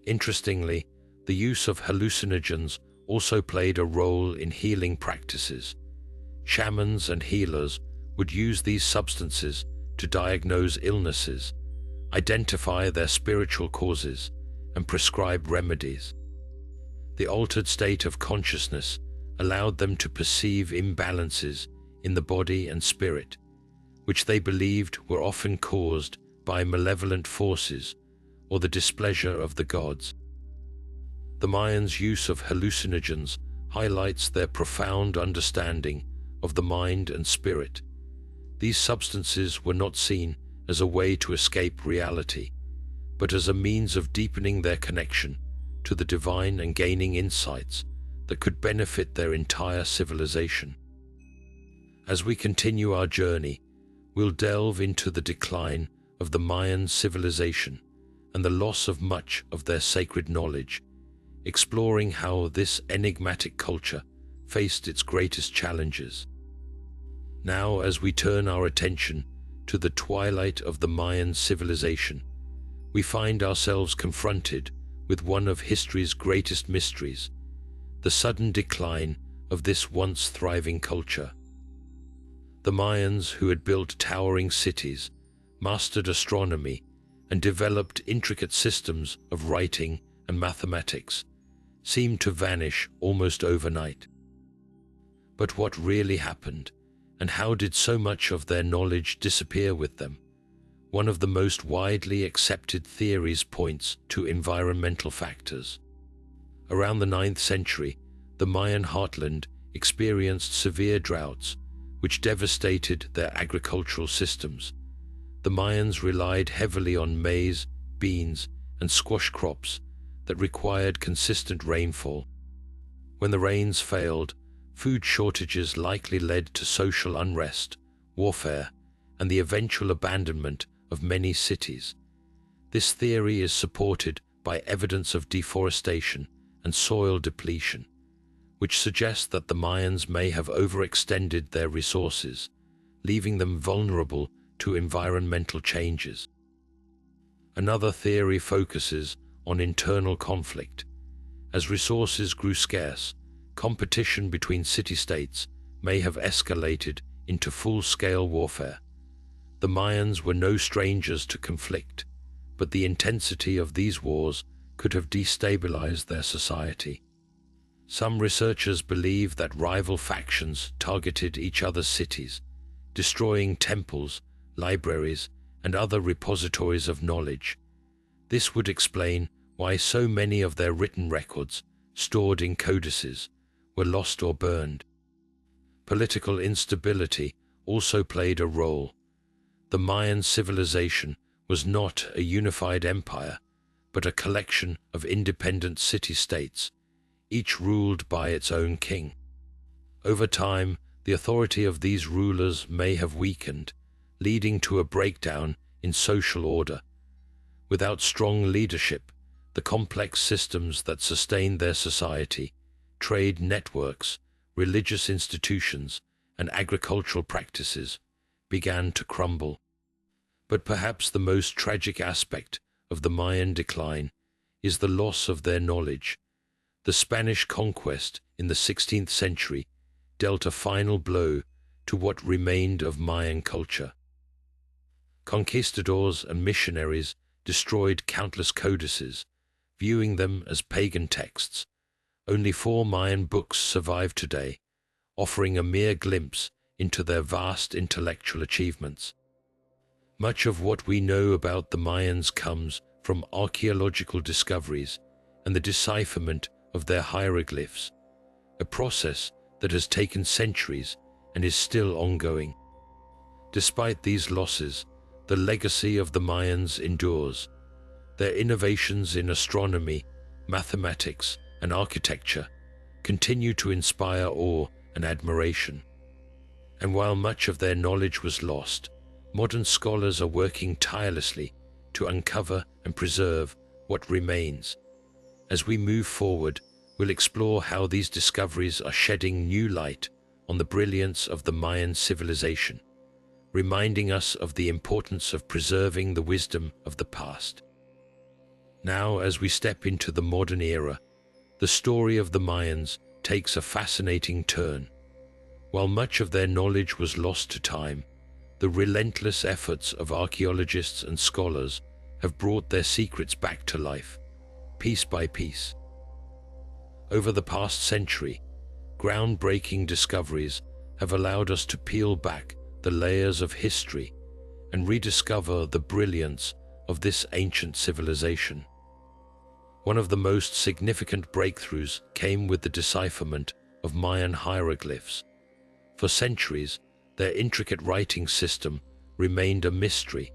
S1: Interestingly, the use of hallucinogens also played a role in healing practices. Shamans and healers would use these substances to diagnose illnesses, identify their spiritual causes, and prescribe remedies. The altered state of consciousness allowed them to perceive imbalances in the body and spirit, which they believed were often caused by malevolent forces or the displeasure of the gods. The Mayans' use of hallucinogens highlights their profound understanding of the mind and spirit. These substances were not seen as a way to escape reality, but as a means of deepening their connection to the divine and gaining insights that could benefit their entire civilization. As we continue our journey, we'll delve into the decline of the Mayan civilization and the loss of much of their sacred knowledge, exploring how this enigmatic culture faced its greatest challenges. Now, as we turn our attention to the twilight of the Mayan civilization, we find ourselves confronted with one of history's greatest mysteries, the sudden decline of this once thriving culture. The Mayans, who had built towering cities, mastered astronomy, and developed intricate systems of writing and mathematics, seemed to vanish almost overnight. But what really happened, and how did so much of their knowledge disappear with them? One of the most widely accepted theories points to environmental factors. Around the 9th century, the Mayan heartland experienced severe droughts, which devastated their agricultural systems. The Mayans relied heavily on maize, beans, and squash crops that required consistent rainfall. When the rains failed, food shortages likely led to social unrest, warfare, and the eventual abandonment of many cities. This theory is supported by evidence of deforestation and soil depletion, which suggests that the Mayans may have overextended their resources, leaving them vulnerable to environmental changes. Another theory focuses on internal conflict. As resources grew scarce, competition between city-states may have escalated into full-scale warfare. The Mayans were no strangers to conflict, but the intensity of these wars could have destabilized their society. Some researchers believe that rival factions targeted each other's cities, destroying temples, libraries, and other repositories of knowledge. This would explain why so many of their written records, stored in codices, were lost or burned. Political instability also played a role. The Mayan civilization was not a unified empire, but a collection of independent city-states, each ruled by its own king. Over time, the authority of these rulers may have weakened, leading to a breakdown in social order. Without strong leadership, the complex systems that sustained their society, trade networks, religious institutions, and agricultural practices, began to crumble. But perhaps the most tragic aspect of the Mayan decline is the loss of their knowledge. The Spanish conquest in the 16th century dealt a final blow to what remained of Mayan culture. Conquistadors and missionaries destroyed countless codices, viewing them as pagan texts. Only 4 Mayan books survive today, offering a mere glimpse into their vast intellectual achievements. Much of what we know about the Mayans comes from archaeological discoveries and the decipherment of their hieroglyphs, a process that has taken centuries and is still ongoing. Despite these losses, the legacy of the Mayans endures. Their innovations in astronomy, mathematics, and architecture continue to inspire awe and admiration. And while much of their knowledge was lost, modern scholars are working tirelessly to uncover and preserve what remains. As we move forward, we'll explore how these discoveries are shedding new light on the brilliance of the Mayan civilization, reminding us of the importance of preserving the wisdom of the past. Now, as we step into the modern era, the story of the Mayans takes a fascinating turn. While much of their knowledge was lost to time, the relentless efforts of archaeologists and scholars have brought their secrets back to life, piece by piece. Over the past century, groundbreaking discoveries have allowed us to peel back the layers of history and rediscover the brilliance of this ancient civilization. One of the most significant breakthroughs came with the decipherment of Mayan hieroglyphs. For centuries, their intricate writing system remained a mystery,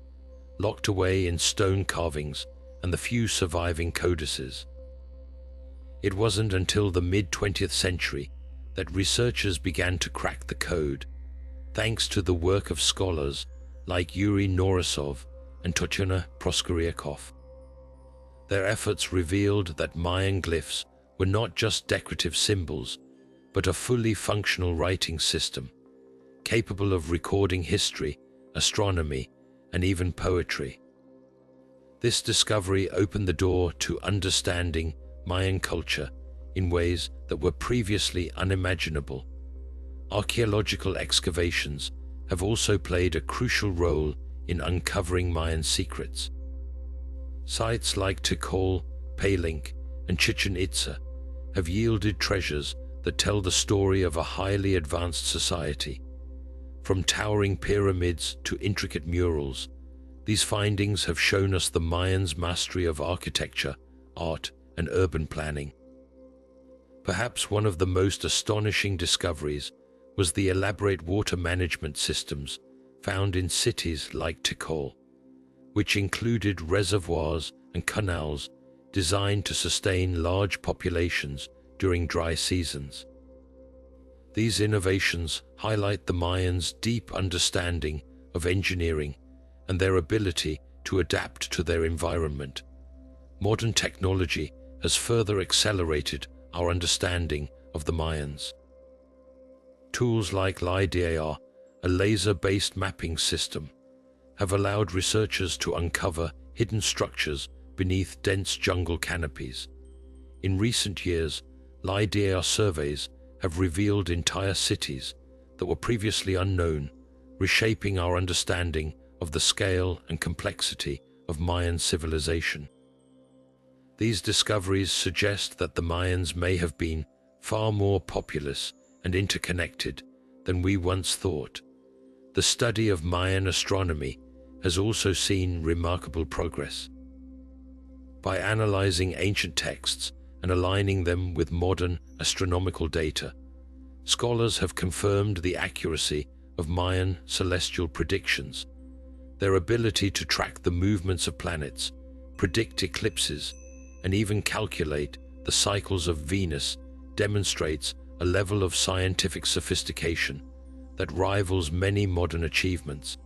S1: locked away in stone carvings and the few surviving codices. It wasn't until the mid-20th century that researchers began to crack the code, thanks to the work of scholars like Yuri Norisov and Totyana Proskoryakov. Their efforts revealed that Mayan glyphs were not just decorative symbols, but a fully functional writing system, capable of recording history, astronomy, and even poetry. This discovery opened the door to understanding Mayan culture in ways that were previously unimaginable. Archaeological excavations have also played a crucial role in uncovering Mayan secrets. Sites like Tikal, Palenque, and Chichen Itza have yielded treasures that tell the story of a highly advanced society. From towering pyramids to intricate murals, these findings have shown us the Mayans' mastery of architecture, art, and urban planning. Perhaps one of the most astonishing discoveries was the elaborate water management systems found in cities like Tikal, which included reservoirs and canals designed to sustain large populations during dry seasons. These innovations highlight the Mayans' deep understanding of engineering and their ability to adapt to their environment. Modern technology has further accelerated our understanding of the Mayans. Tools like LiDAR, a laser-based mapping system, have allowed researchers to uncover hidden structures beneath dense jungle canopies. In recent years, LiDAR surveys have revealed entire cities that were previously unknown, reshaping our understanding of the scale and complexity of Mayan civilization. These discoveries suggest that the Mayans may have been far more populous and interconnected than we once thought. The study of Mayan astronomy has also seen remarkable progress. By analyzing ancient texts and aligning them with modern astronomical data, scholars have confirmed the accuracy of Mayan celestial predictions. Their ability to track the movements of planets, predict eclipses, and even calculate the cycles of Venus demonstrates a level of scientific sophistication that rivals many modern achievements.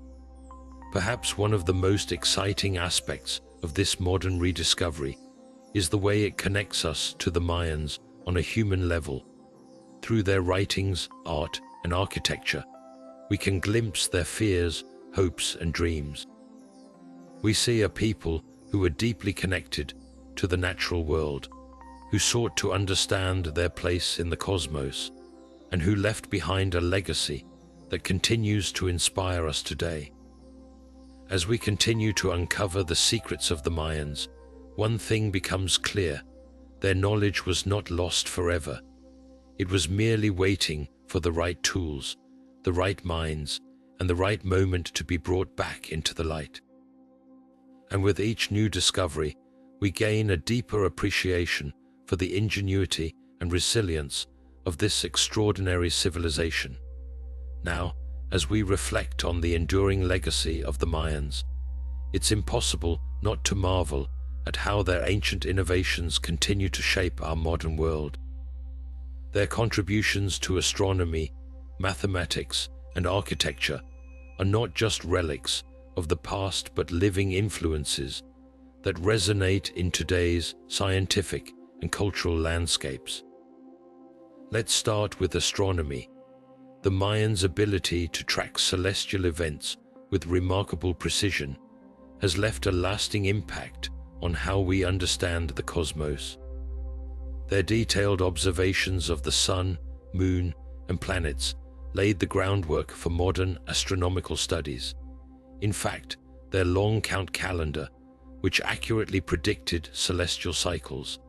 S1: Perhaps one of the most exciting aspects of this modern rediscovery is the way it connects us to the Mayans on a human level. Through their writings, art, and architecture, we can glimpse their fears, hopes, and dreams. We see a people who were deeply connected to the natural world, who sought to understand their place in the cosmos, and who left behind a legacy that continues to inspire us today. As we continue to uncover the secrets of the Mayans, one thing becomes clear: their knowledge was not lost forever. It was merely waiting for the right tools, the right minds, and the right moment to be brought back into the light. And with each new discovery, we gain a deeper appreciation for the ingenuity and resilience of this extraordinary civilization. Now, as we reflect on the enduring legacy of the Mayans, it's impossible not to marvel at how their ancient innovations continue to shape our modern world. Their contributions to astronomy, mathematics, and architecture are not just relics of the past but living influences that resonate in today's scientific and cultural landscapes. Let's start with astronomy. The Mayans' ability to track celestial events with remarkable precision has left a lasting impact on how we understand the cosmos. Their detailed observations of the sun, moon, and planets laid the groundwork for modern astronomical studies. In fact, their long count calendar, which accurately predicted celestial cycles,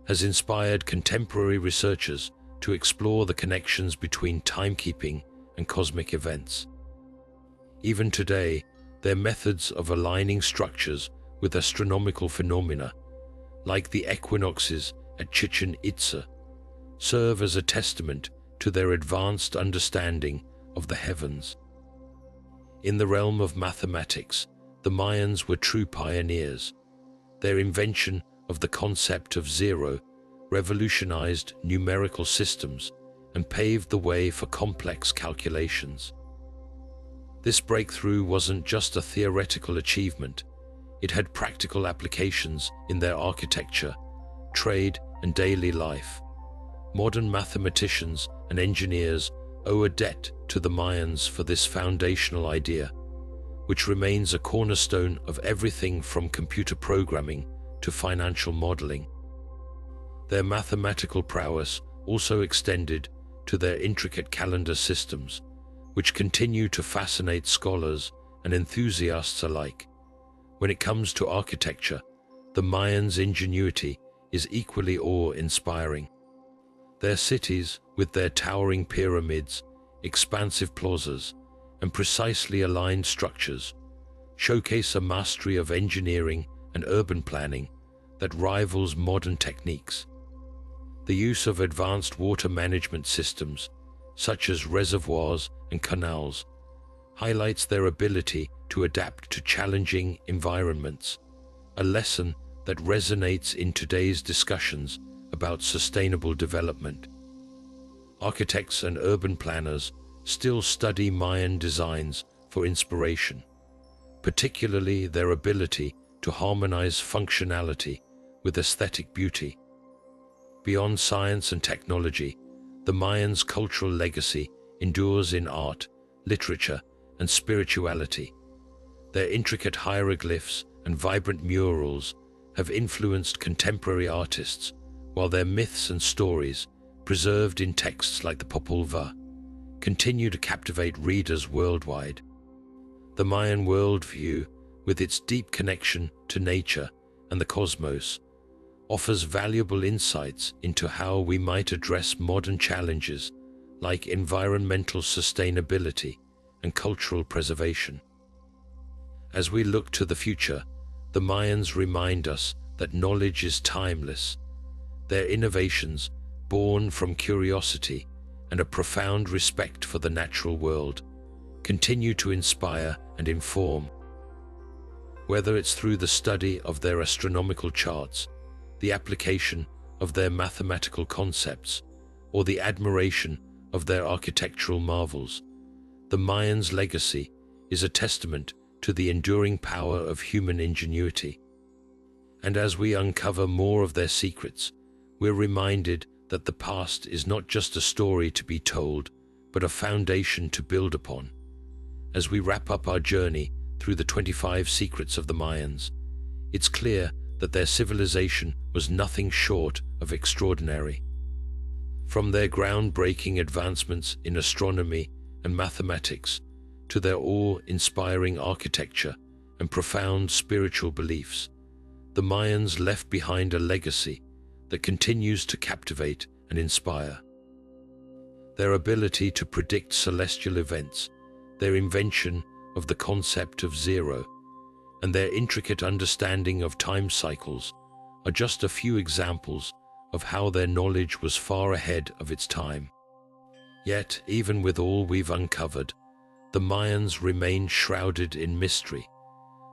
S1: has inspired contemporary researchers to explore the connections between timekeeping and cosmic events. Even today, their methods of aligning structures with astronomical phenomena, like the equinoxes at Chichen Itza, serve as a testament to their advanced understanding of the heavens. In the realm of mathematics, the Mayans were true pioneers. Their invention of the concept of zero revolutionized numerical systems and paved the way for complex calculations. This breakthrough wasn't just a theoretical achievement, it had practical applications in their architecture, trade, and daily life. Modern mathematicians and engineers owe a debt to the Mayans for this foundational idea, which remains a cornerstone of everything from computer programming to financial modeling. Their mathematical prowess also extended to their intricate calendar systems, which continue to fascinate scholars and enthusiasts alike. When it comes to architecture, the Mayans' ingenuity is equally awe-inspiring. Their cities, with their towering pyramids, expansive plazas, and precisely aligned structures, showcase a mastery of engineering and urban planning that rivals modern techniques. The use of advanced water management systems, such as reservoirs and canals, highlights their ability to adapt to challenging environments, a lesson that resonates in today's discussions about sustainable development. Architects and urban planners still study Mayan designs for inspiration, particularly their ability to harmonize functionality with aesthetic beauty. Beyond science and technology, the Mayans' cultural legacy endures in art, literature, and spirituality. Their intricate hieroglyphs and vibrant murals have influenced contemporary artists, while their myths and stories, preserved in texts like the Popol Vuh, continue to captivate readers worldwide. The Mayan worldview, with its deep connection to nature and the cosmos, offers valuable insights into how we might address modern challenges like environmental sustainability and cultural preservation. As we look to the future, the Mayans remind us that knowledge is timeless. Their innovations, born from curiosity and a profound respect for the natural world, continue to inspire and inform. Whether it's through the study of their astronomical charts, the application of their mathematical concepts, or the admiration of their architectural marvels, the Mayans' legacy is a testament to the enduring power of human ingenuity. And as we uncover more of their secrets, we're reminded that the past is not just a story to be told, but a foundation to build upon. As we wrap up our journey through the 25 secrets of the Mayans, it's clear that their civilization was nothing short of extraordinary. From their groundbreaking advancements in astronomy and mathematics to their awe-inspiring architecture and profound spiritual beliefs, the Mayans left behind a legacy that continues to captivate and inspire. Their ability to predict celestial events, their invention of the concept of zero, and their intricate understanding of time cycles are just a few examples of how their knowledge was far ahead of its time. Yet, even with all we've uncovered, the Mayans remain shrouded in mystery,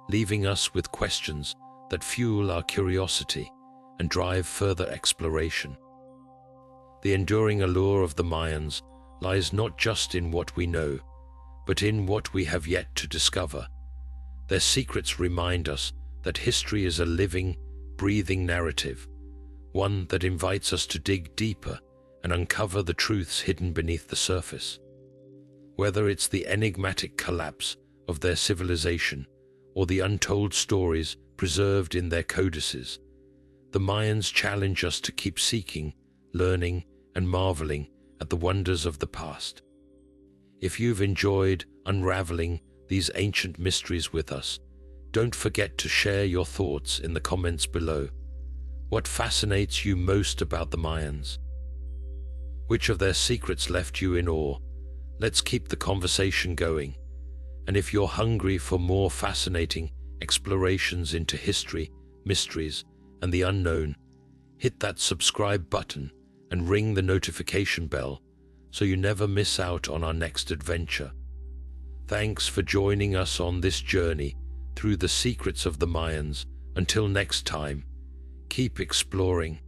S1: leaving us with questions that fuel our curiosity and drive further exploration. The enduring allure of the Mayans lies not just in what we know, but in what we have yet to discover. Their secrets remind us that history is a living, breathing narrative, one that invites us to dig deeper and uncover the truths hidden beneath the surface. Whether it's the enigmatic collapse of their civilization or the untold stories preserved in their codices, the Mayans challenge us to keep seeking, learning, and marveling at the wonders of the past. If you've enjoyed unraveling these ancient mysteries with us, don't forget to share your thoughts in the comments below. What fascinates you most about the Mayans? Which of their secrets left you in awe? Let's keep the conversation going. And if you're hungry for more fascinating explorations into history, mysteries, and the unknown, hit that subscribe button and ring the notification bell so you never miss out on our next adventure. Thanks for joining us on this journey through the secrets of the Mayans. Until next time, keep exploring,